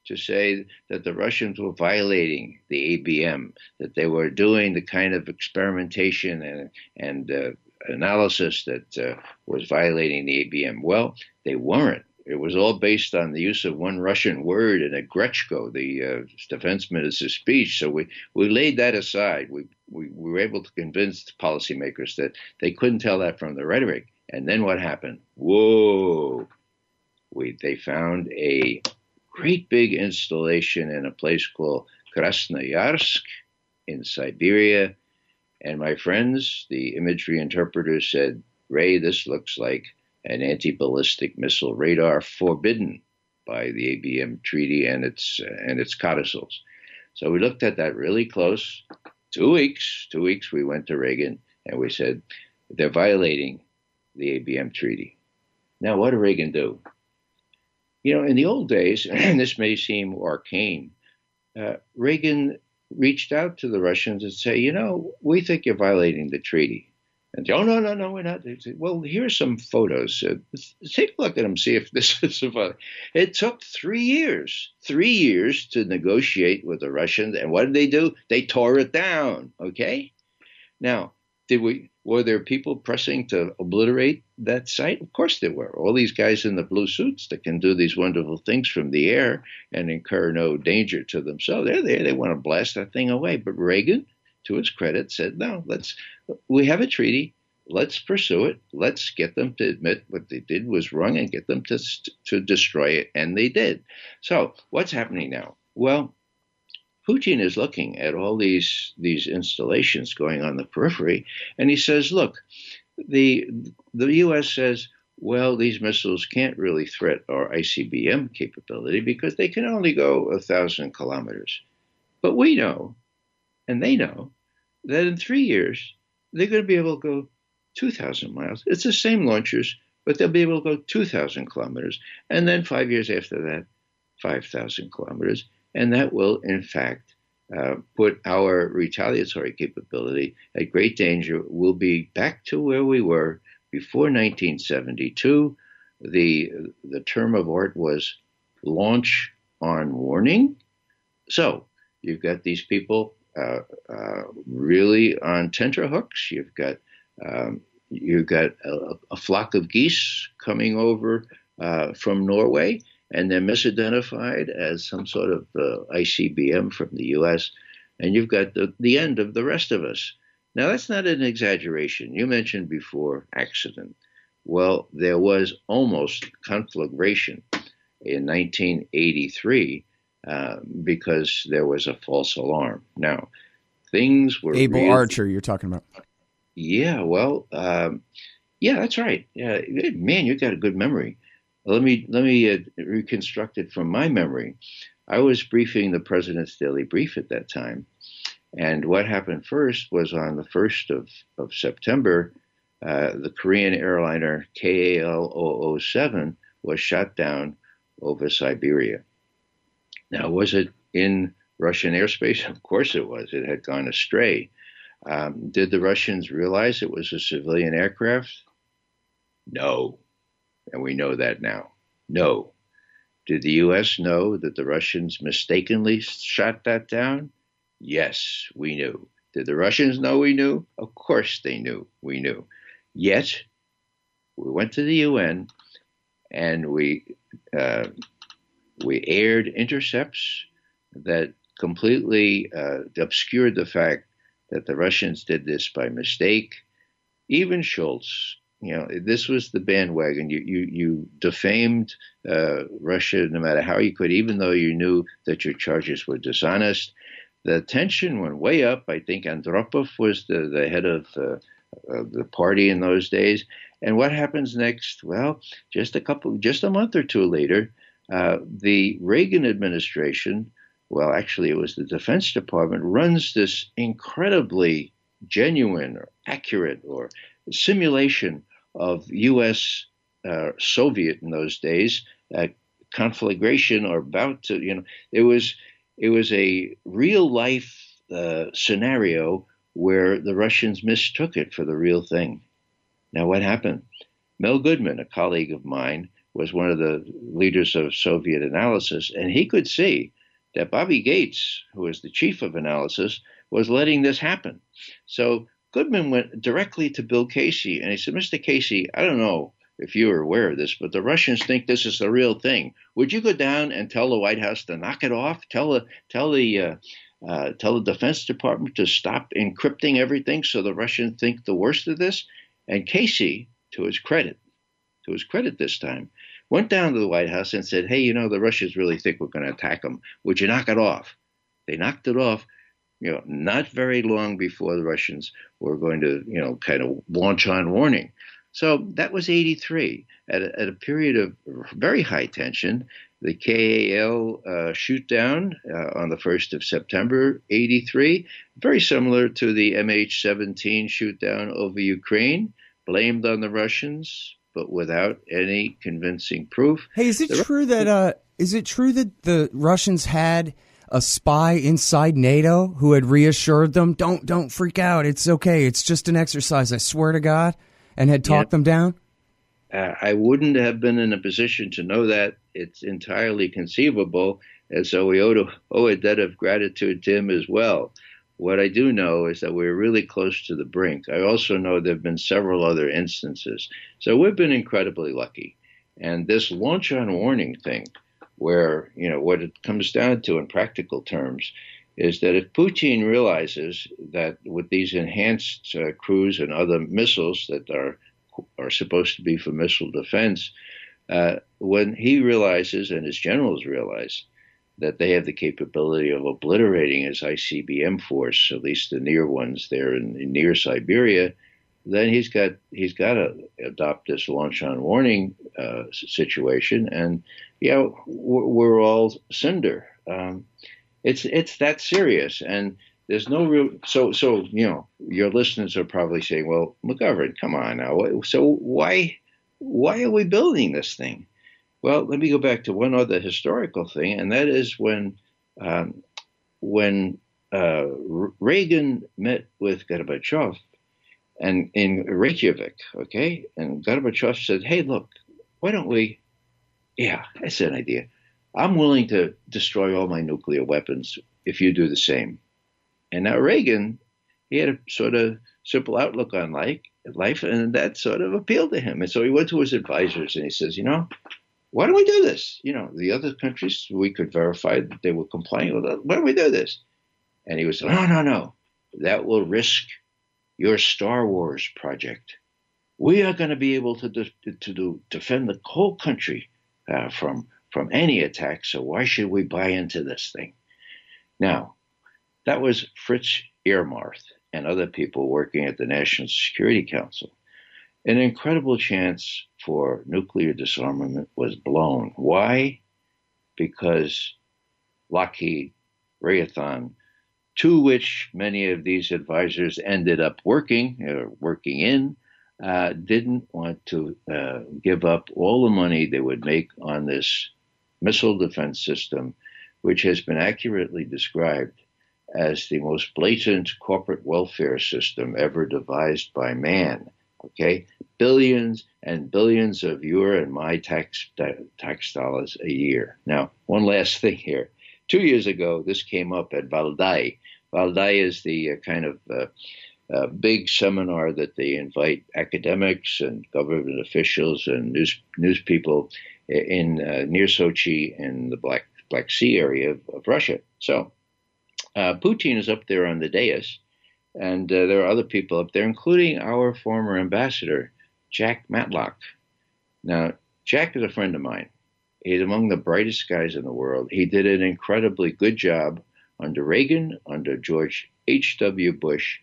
to say that the Russians were violating the ABM, that they were doing the kind of experimentation and analysis that was violating the ABM. Well, they weren't. It was all based on the use of one Russian word in a Grechko, the defense minister's speech. So we laid that aside. We we were able to convince policymakers that they couldn't tell that from the rhetoric. And then what happened? Whoa! They found a great big installation in a place called Krasnoyarsk in Siberia. And my friends, the imagery interpreters said, Ray, this looks like an anti-ballistic missile radar forbidden by the ABM treaty and its codicils. So we looked at that really close. 2 weeks, we went to Reagan and we said, they're violating the ABM treaty. Now, what did Reagan do? In the old days, and this may seem arcane, Reagan reached out to the Russians and say, we think you're violating the treaty. And oh, no, we're not. They said, well, here's some photos. Take a look at them, see if this is a photo. It took 3 years to negotiate with the Russians. And what did they do? They tore it down. Okay. Now, were there people pressing to obliterate that site? Of course there were. All these guys in the blue suits that can do these wonderful things from the air and incur no danger to themselves. They're there. They want to blast that thing away. But Reagan, to his credit, said, no, we have a treaty. Let's pursue it. Let's get them to admit what they did was wrong and get them to destroy it. And they did. So what's happening now? Well, Putin is looking at all these installations going on the periphery, and he says, look, the U.S. says, well, these missiles can't really threat our ICBM capability because they can only go 1,000 kilometers. But we know, and they know, that in 3 years, they're going to be able to go 2,000 miles. It's the same launchers, but they'll be able to go 2,000 kilometers. And then 5 years after that, 5,000 kilometers. And that will, in fact, put our retaliatory capability at great danger. We'll be back to where we were before 1972. The term of art was launch on warning. So you've got these people really on tenterhooks. You've got a flock of geese coming over from Norway, and they're misidentified as some sort of ICBM from the U.S., and you've got the end of the rest of us. Now, that's not an exaggeration. You mentioned before accident. Well, there was almost conflagration in 1983 because there was a false alarm. Now, things were Able Archer you're talking about. Yeah, well, yeah, that's right. Yeah, man, you got a good memory. Let me reconstruct it from my memory. I was briefing the President's Daily Brief at that time, and what happened first was on the 1st of September, the Korean airliner KAL-007 was shot down over Siberia. Now, was it in Russian airspace? Of course it was. It had gone astray. Did the Russians realize it was a civilian aircraft? No. And we know that now. No. Did the U.S. know that the Russians mistakenly shot that down? Yes, we knew. Did the Russians know we knew? Of course they knew we knew. Yet, we went to the UN and we aired intercepts that completely obscured the fact that the Russians did this by mistake. Even Schultz, this was the bandwagon. You defamed Russia no matter how you could, even though you knew that your charges were dishonest. The tension went way up. I think Andropov was the head of the party in those days. And what happens next? Well, just a month or two later, the Reagan administration, well, actually it was the Defense Department, runs this incredibly genuine or accurate or simulation of U.S. Soviet in those days conflagration or about to, it was a real life scenario where the Russians mistook it for the real thing. Now, what happened? Mel Goodman, a colleague of mine, was one of the leaders of Soviet analysis, and he could see that Bobby Gates, who was the chief of analysis, was letting this happen. So Goodman went directly to Bill Casey, and he said, Mr. Casey, I don't know if you are aware of this, but the Russians think this is the real thing. Would you go down and tell the White House to knock it off? Tell the tell the Defense Department to stop encrypting everything so the Russians think the worst of this. And Casey, to his credit this time, went down to the White House and said, hey, the Russians really think we're going to attack them. Would you knock it off? They knocked it off, not very long before the Russians were going to, kind of launch on warning. So that was 83, at a period of very high tension. The KAL shoot down on the 1st of September, 83, very similar to the MH17 shoot down over Ukraine, blamed on the Russians, but without any convincing proof. Hey, is it true that the Russians had a spy inside NATO who had reassured them, don't freak out, it's okay, it's just an exercise, I swear to God, and had talked them down? I wouldn't have been in a position to know that. It's entirely conceivable, and so we owe a debt of gratitude to him as well. What I do know is that we're really close to the brink. I also know there have been several other instances. So we've been incredibly lucky. And this launch on warning thing, where, what it comes down to in practical terms is that if Putin realizes that with these enhanced cruise and other missiles that are supposed to be for missile defense, when he realizes and his generals realize that they have the capability of obliterating his ICBM force, at least the near ones there in near Siberia, then he's got to adopt this launch on warning situation, and we're all cinder. It's that serious, and there's no real. So your listeners are probably saying, "Well, McGovern, come on now. So why are we building this thing?" Well, let me go back to one other historical thing, and that is when Reagan met with Gorbachev and in Reykjavik, okay, and Gorbachev said, "Hey, look, why don't we? Yeah, that's an idea. I'm willing to destroy all my nuclear weapons if you do the same." And now Reagan, he had a sort of simple outlook on life, and that sort of appealed to him. And so he went to his advisors and he says, why don't we do this? The other countries, we could verify that they were complying with it. Why don't we do this? And he was, no. That will risk your Star Wars project. We are going to be able to defend the whole country from any attack. So why should we buy into this thing? Now, that was Fritz Ehrmarth and other people working at the National Security Council. An incredible chance for nuclear disarmament was blown. Why? Because Lockheed, Raytheon, to which many of these advisors ended up working in, didn't want to give up all the money they would make on this missile defense system, which has been accurately described as the most blatant corporate welfare system ever devised by man. Okay, billions and billions of your and my tax dollars a year. Now, one last thing here. 2 years ago, this came up at Valdai. Valdai is the kind of big seminar that they invite academics and government officials and news people in near Sochi in the Black Sea area of Russia. So Putin is up there on the dais. And there are other people up there, including our former ambassador, Jack Matlock. Now, Jack is a friend of mine. He's among the brightest guys in the world. He did an incredibly good job under Reagan, under George H.W. Bush,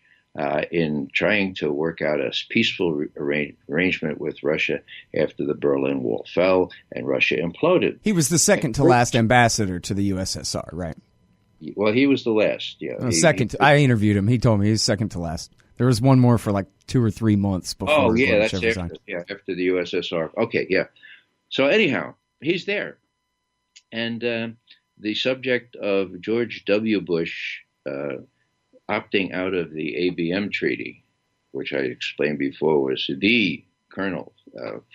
in trying to work out a peaceful arrangement with Russia after the Berlin Wall fell and Russia imploded. He was the second to last ambassador to the USSR, right? Well, he was the last. Yeah, I interviewed him. He told me he's second to last. There was one more for like 2 or 3 months before. Oh, yeah, that's after the USSR. Okay, yeah. So anyhow, he's there, and the subject of George W. Bush opting out of the ABM treaty, which I explained before was the kernel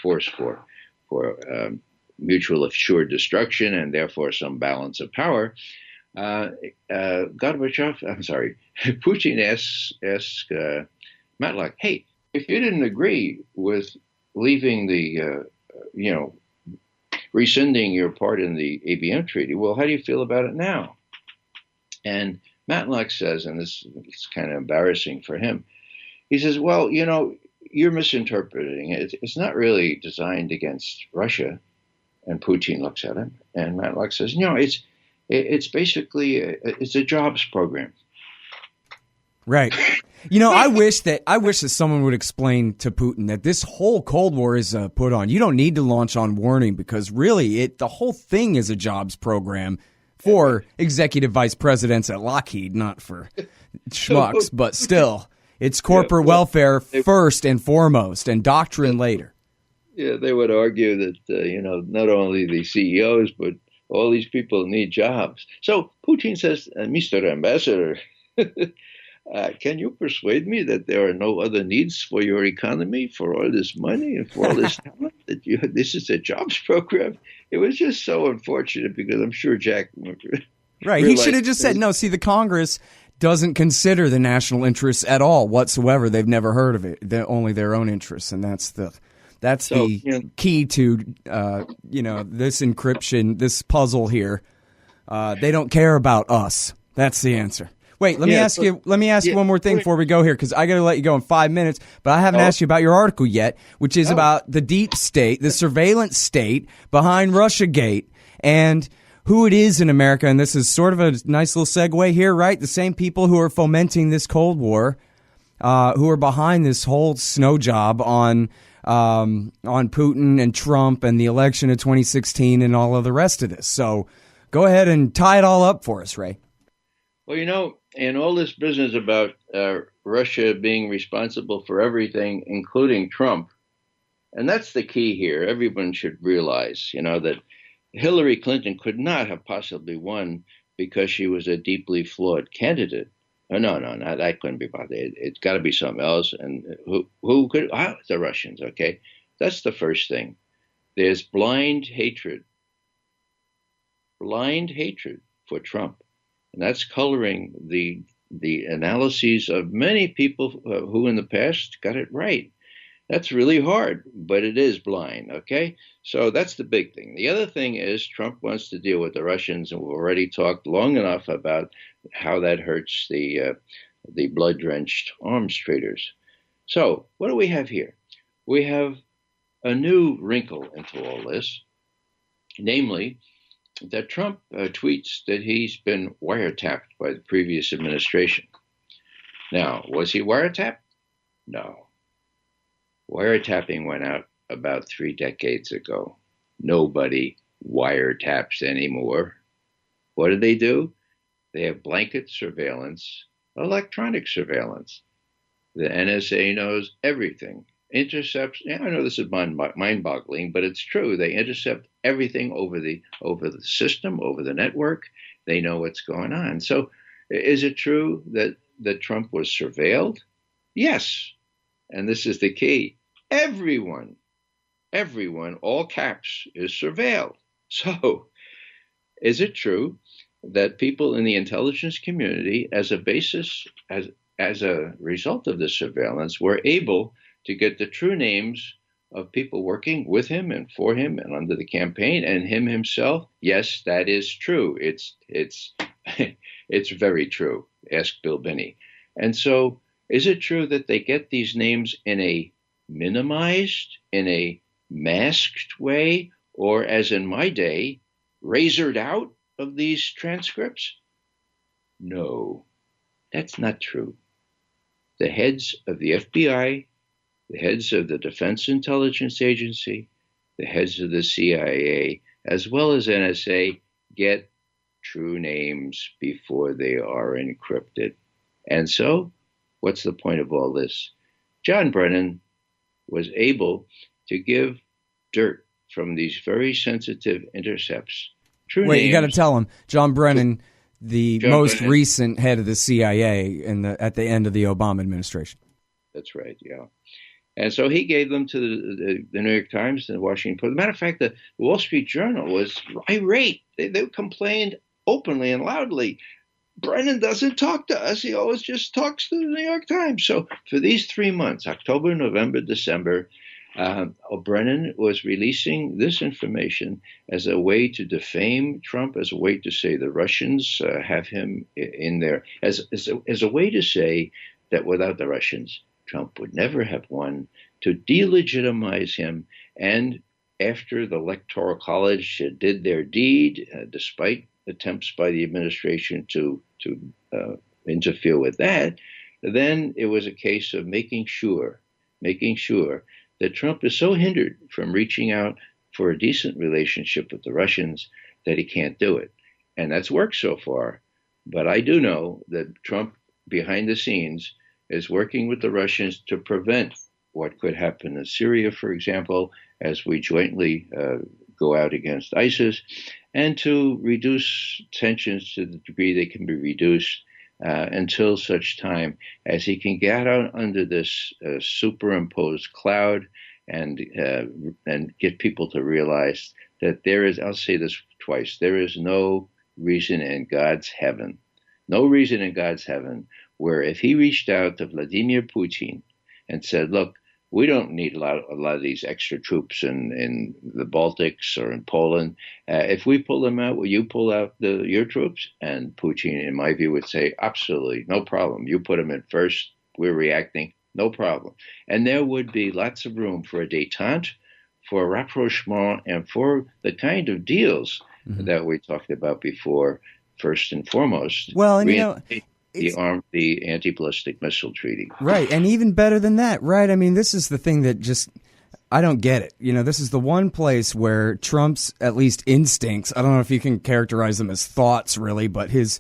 force for mutual assured destruction and therefore some balance of power. Putin asks Matlock, hey, if you didn't agree with leaving the, rescinding your part in the ABM treaty, well, how do you feel about it now? And Matlock says, and this is kind of embarrassing for him, he says, well, you're misinterpreting it. It's not really designed against Russia. And Putin looks at him, and Matlock says, it's basically it's a jobs program. Right. I wish that someone would explain to Putin that this whole Cold War is put on. You don't need to launch on warning because really the whole thing is a jobs program for executive vice presidents at Lockheed, not for schmucks, but still, it's corporate welfare first and foremost and doctrine later. Yeah, they would argue that, not only the CEOs, but all these people need jobs. So Putin says, Mr. Ambassador, can you persuade me that there are no other needs for your economy, for all this money and for all this talent, that this is a jobs program? It was just so unfortunate because I'm sure Jack... Right, he should have just said, no, see, the Congress doesn't consider the national interests at all whatsoever. They've never heard of it. They're only their own interests, and that's the key to this encryption, this puzzle here. They don't care about us. That's the answer. Wait, let me ask you one more thing before we go here, because I got to let you go in 5 minutes. But I haven't asked you about your article yet, which is about the deep state, the surveillance state behind Russiagate, and who it is in America. And this is sort of a nice little segue here, right? The same people who are fomenting this Cold War, who are behind this whole snow job on Putin and Trump and the election of 2016 and all of the rest of this. So go ahead and tie it all up for us, Ray. Well, in all this business about Russia being responsible for everything, including Trump, and that's the key here. Everyone should realize, that Hillary Clinton could not have possibly won because she was a deeply flawed candidate. No, that couldn't be possible. It's got to be something else. And who could? The Russians, okay? That's the first thing. There's blind hatred for Trump. And that's coloring the analyses of many people who in the past got it right. That's really hard, but it is blind, okay? So that's the big thing. The other thing is Trump wants to deal with the Russians, and we've already talked long enough about how that hurts the blood-drenched arms traders. So what do we have here? We have a new wrinkle into all this, namely that Trump tweets that he's been wiretapped by the previous administration. Now, was he wiretapped? No. Wiretapping went out about 3 decades ago. Nobody wiretaps anymore. What do? They have blanket surveillance, electronic surveillance. The NSA knows everything. Intercepts. I know this is mind-boggling, but it's true. They intercept everything over the system, over the network. They know what's going on. So, is it true that Trump was surveilled? Yes, and this is the key. Everyone, all caps, is surveilled. So, is it true that people in the intelligence community, as a result of the surveillance, were able to get the true names of people working with him and for him and under the campaign and him himself? Yes, that is true. It's very true. Ask Bill Binney. And so, is it true that they get these names in a minimized, in a masked way, or as in my day, razored out of these transcripts? No, that's not true. The heads of the FBI, the heads of the Defense Intelligence Agency, the heads of the CIA, as well as NSA, get true names before they are encrypted. And so, what's the point of all this? John Brennan was able to give dirt from these very sensitive intercepts. True Wait, names. you got to tell him, John Brennan, the most recent head of the CIA at the end of the Obama administration. That's right, yeah. And so he gave them to the New York Times and the Washington Post. As a matter of fact, the Wall Street Journal was irate. They complained openly and loudly. Brennan doesn't talk to us. He always just talks to the New York Times. So for these 3 months, October, November, December, Brennan was releasing this information as a way to defame Trump, as a way to say the Russians have him in there, as a way to say that without the Russians, Trump would never have won, to delegitimize him. And after the Electoral College did their deed, despite attempts by the administration to interfere with that, then it was a case of making sure that Trump is so hindered from reaching out for a decent relationship with the Russians that he can't do it. And that's worked so far. But I do know that Trump, behind the scenes, is working with the Russians to prevent what could happen in Syria, for example, as we jointly go out against ISIS, and to reduce tensions to the degree they can be reduced until such time as he can get out under this superimposed cloud and get people to realize that there is, I'll say this twice, there is no reason in God's heaven where if he reached out to Vladimir Putin and said, look, we don't need a lot of these extra troops in the Baltics or in Poland. If we pull them out, will you pull out your troops? And Putin, in my view, would say, absolutely, no problem. You put them in first. We're reacting. No problem. And there would be lots of room for a détente, for a rapprochement, and for the kind of deals that we talked about before, first and foremost. Well, and the anti-ballistic missile treaty. Right, and even better than that, right? I mean, this is the thing that just, I don't get it. This is the one place where Trump's, at least instincts, I don't know if you can characterize them as thoughts, really, but his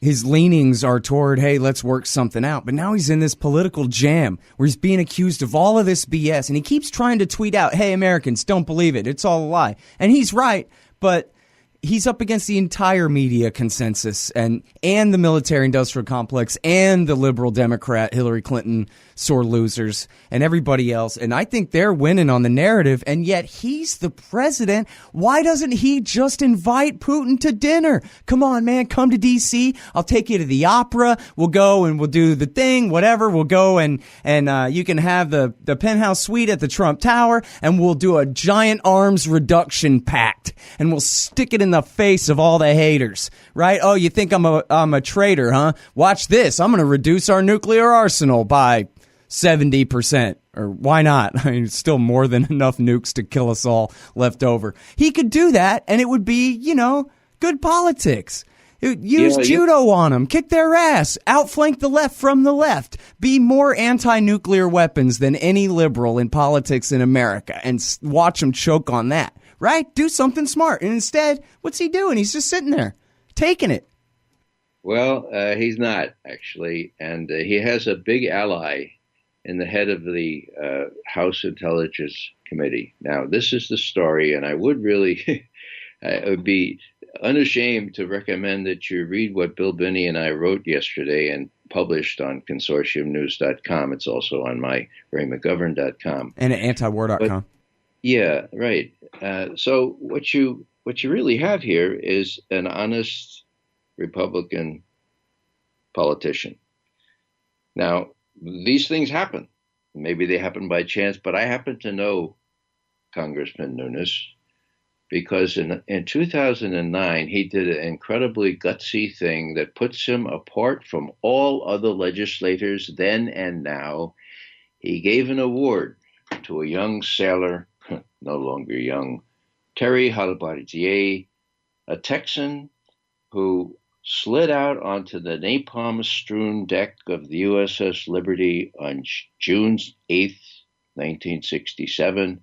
leanings are toward, hey, let's work something out. But now he's in this political jam where he's being accused of all of this BS, and he keeps trying to tweet out, hey, Americans, don't believe it. It's all a lie. And he's right, but he's up against the entire media consensus and the military-industrial complex and the liberal Democrat Hillary Clinton sore losers and everybody else. And I think they're winning on the narrative, and yet he's the president. Why doesn't he just invite Putin to dinner? Come on, man, come to D.C. I'll take you to the opera. We'll go and we'll do the thing, whatever. We'll go and you can have the penthouse suite at the Trump Tower, and we'll do a giant arms reduction pact, and we'll stick it in the face of all the haters, right? Oh, you think I'm a traitor, huh? Watch this. I'm going to reduce our nuclear arsenal by 70%, or why not? I mean, it's still more than enough nukes to kill us all left over. He could do that, and it would be, good politics. Use judo on them, kick their ass, outflank the left from the left, be more anti-nuclear weapons than any liberal in politics in America, and watch them choke on that, right? Do something smart. And instead, what's he doing? He's just sitting there, taking it. Well, he's not, actually, and he has a big ally in the head of the House Intelligence Committee. Now, this is the story, and I would really I would be unashamed to recommend that you read what Bill Binney and I wrote yesterday and published on consortiumnews.com. It's also on my RayMcGovern.com. And at antiwar.com. Yeah, right. So what you really have here is an honest Republican politician. Now, these things happen. Maybe they happen by chance, but I happen to know Congressman Nunes because in 2009, he did an incredibly gutsy thing that puts him apart from all other legislators then and now. He gave an award to a young sailor, no longer young, Terry Halbardier, a Texan who slid out onto the napalm-strewn deck of the USS Liberty on June 8th, 1967,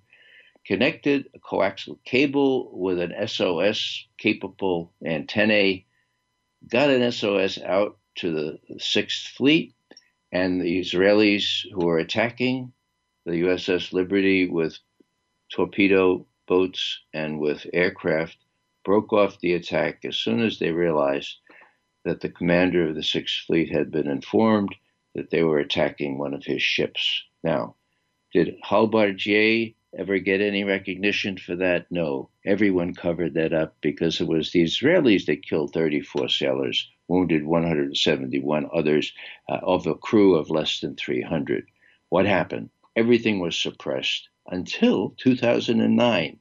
connected a coaxial cable with an SOS-capable antennae, got an SOS out to the Sixth Fleet, and the Israelis who were attacking the USS Liberty with torpedo boats and with aircraft broke off the attack as soon as they realized that the commander of the Sixth Fleet had been informed that they were attacking one of his ships. Now, did Halbardier ever get any recognition for that? No. Everyone covered that up because it was the Israelis that killed 34 sailors, wounded 171 others of a crew of less than 300. What happened? everything was suppressed until 2009.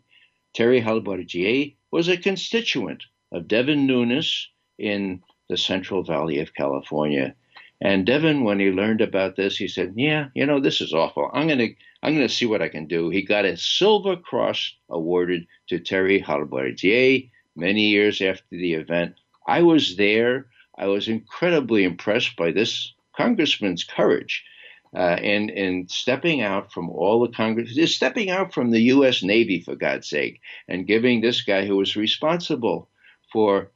Terry Halbergier was a constituent of Devin Nunes in the Central Valley of California. And Devin, when he learned about this, he said, yeah, this is awful. I'm going to see what I can do. He got a Silver Cross awarded to Terry Halbergier many years after the event. I was there. I was incredibly impressed by this congressman's courage in stepping out from all the Congress, stepping out from the U.S. Navy, for God's sake, and giving this guy who was responsible for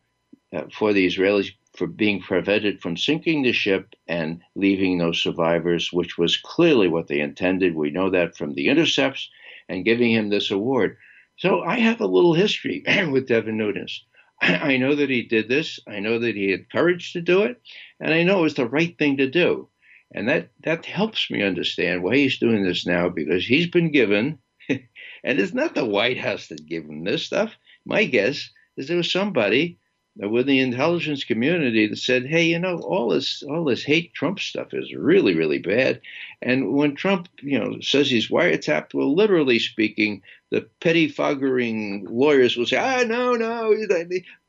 the Israelis for being prevented from sinking the ship and leaving no survivors, which was clearly what they intended. We know that from the intercepts, and giving him this award. So I have a little history with Devin Nunes. I know that he did this. I know that he had courage to do it, and I know it was the right thing to do. And that helps me understand why he's doing this now, because he's been given, and it's not the White House that gave him this stuff. My guess is there was somebody with the intelligence community that said, hey, all this hate Trump stuff is really, really bad. And when Trump, says he's wiretapped, well, literally speaking, the pettifoggering lawyers will say, no.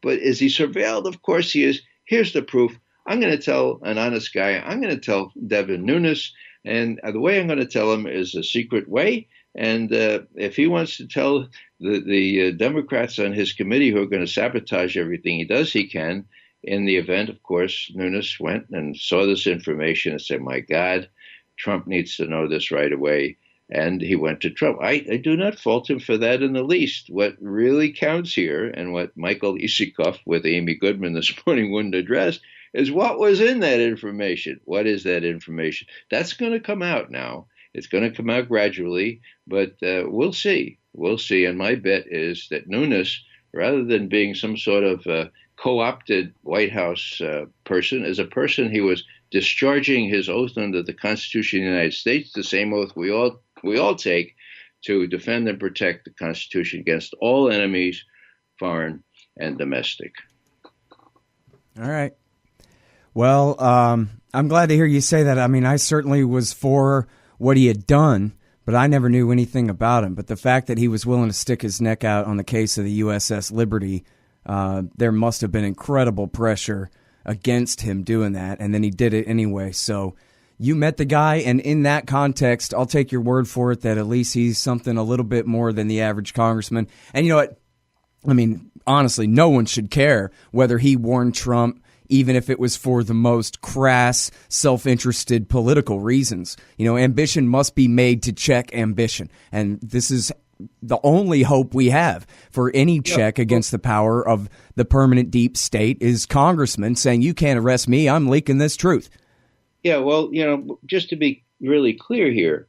But is he surveilled? Of course he is. Here's the proof. I'm going to tell an honest guy. I'm going to tell Devin Nunes. And the way I'm going to tell him is a secret way. And if he wants to tell the Democrats on his committee who are going to sabotage everything he does, he can. In the event, of course, Nunes went and saw this information and said, my God, Trump needs to know this right away. And he went to Trump. I do not fault him for that in the least. What really counts here, and what Michael Isikoff with Amy Goodman this morning wouldn't address, is what was in that information. What is that information? That's going to come out now. It's going to come out gradually, but we'll see. We'll see. And my bet is that Nunes, rather than being some sort of co-opted White House person, is a person he was discharging his oath under the Constitution of the United States, the same oath we all take to defend and protect the Constitution against all enemies, foreign and domestic. All right. Well, I'm glad to hear you say that. I mean, I certainly was for what he had done, but I never knew anything about him. But the fact that he was willing to stick his neck out on the case of the USS Liberty, there must have been incredible pressure against him doing that, and then he did it anyway. So you met the guy, and in that context, I'll take your word for it that at least he's something a little bit more than the average congressman. And you know what? I mean, honestly, no one should care whether he warned Trump, even if it was for the most crass, self-interested political reasons. Ambition must be made to check ambition. And this is the only hope we have for any check against the power of the permanent deep state is congressmen saying, you can't arrest me, I'm leaking this truth. Yeah, well, just to be really clear here,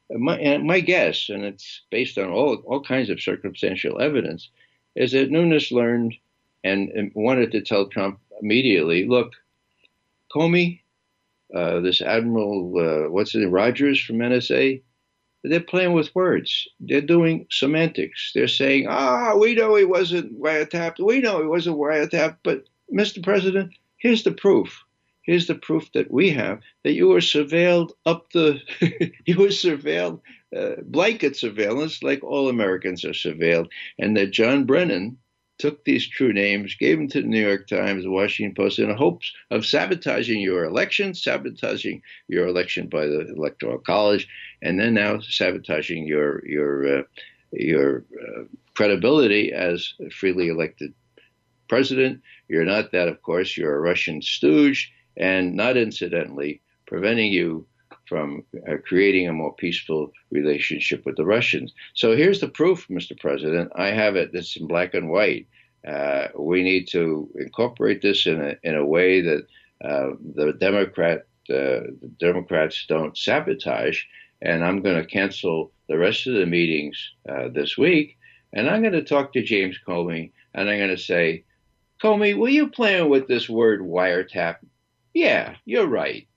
my guess, and it's based on all kinds of circumstantial evidence, is that Nunes learned and wanted to tell Trump immediately, look, Comey, this Admiral, Rogers from NSA, they're playing with words. They're doing semantics. They're saying, we know he wasn't wiretapped. We know he wasn't wiretapped. But, Mr. President, here's the proof. Here's the proof that we have that you were surveilled you were surveilled, blanket surveillance, like all Americans are surveilled, and that John Brennan took these true names, gave them to the New York Times, the Washington Post, in hopes of sabotaging your election by the Electoral College, and then now sabotaging your credibility as a freely elected president. You're not that, of course. You're a Russian stooge, and not incidentally, preventing you from creating a more peaceful relationship with the Russians. So here's the proof, Mr. President. I have it. It's in black and white. We need to incorporate this in a way that the Democrats don't sabotage. And I'm going to cancel the rest of the meetings this week. And I'm going to talk to James Comey, and I'm going to say, Comey, were you playing with this word wiretap? Yeah, you're right.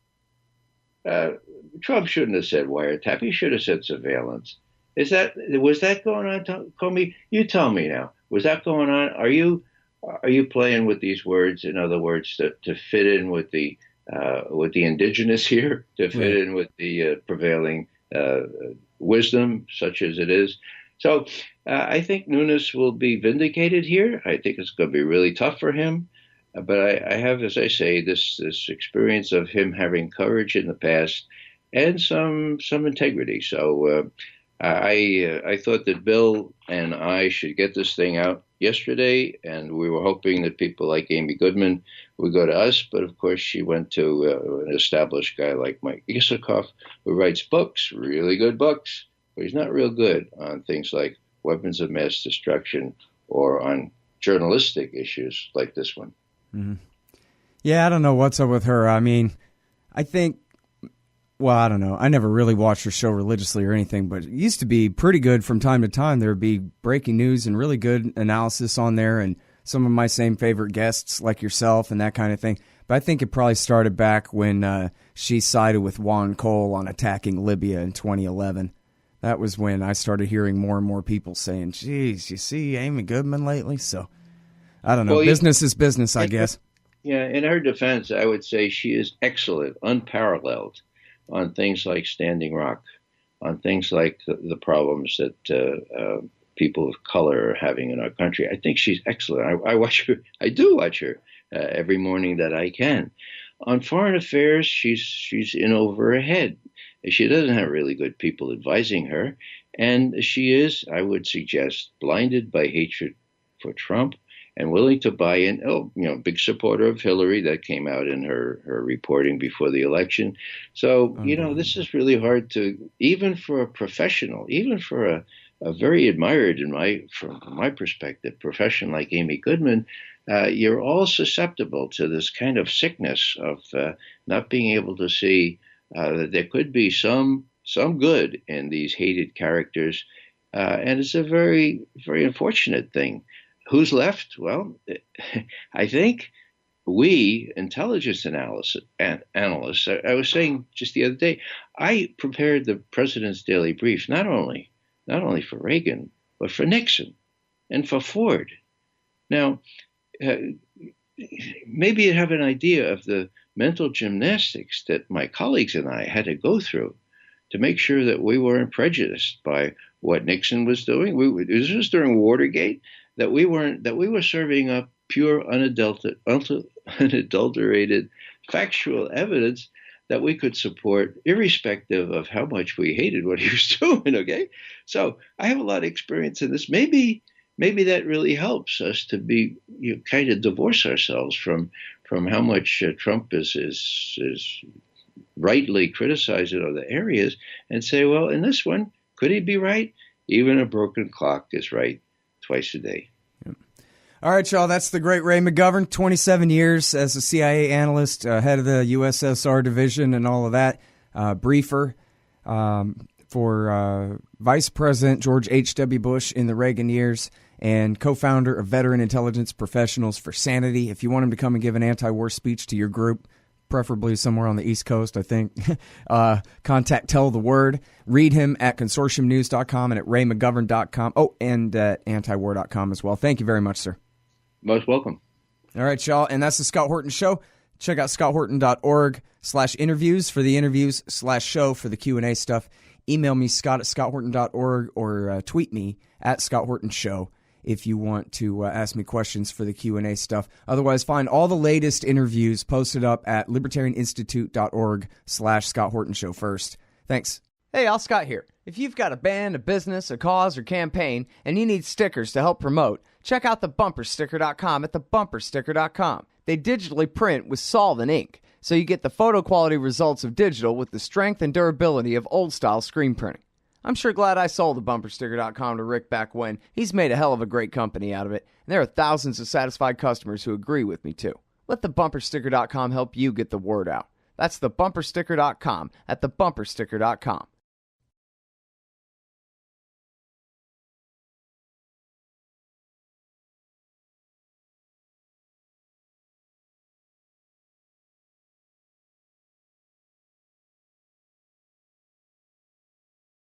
Trump shouldn't have said wiretap. He should have said surveillance. Was that going on, Comey? You tell me now. Was that going on? Are you playing with these words? In other words, to fit in with the indigenous here, to fit in with the prevailing wisdom, such as it is. So I think Nunes will be vindicated here. I think it's going to be really tough for him. But I have, as I say, this experience of him having courage in the past and some integrity. So I thought that Bill and I should get this thing out yesterday, and we were hoping that people like Amy Goodman would go to us. But of course, she went to an established guy like Mike Isikoff, who writes books, really good books, but he's not real good on things like weapons of mass destruction or on journalistic issues like this one. Mm-hmm. Yeah, I don't know what's up with her. I mean, I think, well, I don't know. I never really watched her show religiously or anything, but it used to be pretty good from time to time. There would be breaking news and really good analysis on there, and some of my same favorite guests like yourself and that kind of thing. But I think it probably started back when she sided with Juan Cole on attacking Libya in 2011. That was when I started hearing more and more people saying, geez, you see Amy Goodman lately? So, I don't know. Well, business is business, I guess. Yeah, in her defense, I would say she is excellent, unparalleled on things like Standing Rock, on things like the problems that people of color are having in our country. I think she's excellent. I watch her. I do watch her every morning that I can. On foreign affairs, she's in over her head. She doesn't have really good people advising her, and she is, I would suggest, blinded by hatred for Trump and willing to buy in. Big supporter of Hillary. That came out in her reporting before the election. So, this is really hard to, even for a professional, even for a very admired, from my perspective, profession like Amy Goodman, you're all susceptible to this kind of sickness of not being able to see that there could be some good in these hated characters. And it's a very, very unfortunate thing. Who's left? Well, I think we, intelligence analysts, I was saying just the other day, I prepared the president's daily brief, not only for Reagan, but for Nixon and for Ford. Now, maybe you have an idea of the mental gymnastics that my colleagues and I had to go through to make sure that we weren't prejudiced by what Nixon was doing. This was during Watergate. That we were serving up pure, unadulterated, factual evidence that we could support, irrespective of how much we hated what he was doing. Okay, so I have a lot of experience in this. Maybe that really helps us to be kind of divorce ourselves from how much Trump is rightly criticized in other areas, and say, well, in this one, could he be right? Even a broken clock is right twice a day. Yep. All right, y'all, that's the great Ray McGovern, 27 years as a CIA analyst, head of the USSR division and all of that, briefer for Vice President George H.W. Bush in the Reagan years, and co-founder of Veteran Intelligence Professionals for Sanity. If you want him to come and give an anti-war speech to your group, preferably somewhere on the East Coast, I think, contact Tell the Word. Read him at consortiumnews.com and at raymcgovern.com. Oh, and at antiwar.com as well. Thank you very much, sir. Most welcome. All right, y'all. And that's the Scott Horton Show. Check out scotthorton.org/interviews for the interviews/show for the Q&A stuff. Email me, scott@scotthorton.org, or tweet me at Scott Horton Show if you want to ask me questions for the Q&A stuff. Otherwise, find all the latest interviews posted up at libertarianinstitute.org/Scott Horton Show first. Thanks. Hey, Al Scott here. If you've got a band, a business, a cause, or campaign, and you need stickers to help promote, check out thebumpersticker.com at thebumpersticker.com. They digitally print with solvent ink, so you get the photo quality results of digital with the strength and durability of old-style screen printing. I'm sure glad I sold thebumpersticker.com to Rick back when. He's made a hell of a great company out of it, and there are thousands of satisfied customers who agree with me, too. Let thebumpersticker.com help you get the word out. That's thebumpersticker.com at thebumpersticker.com.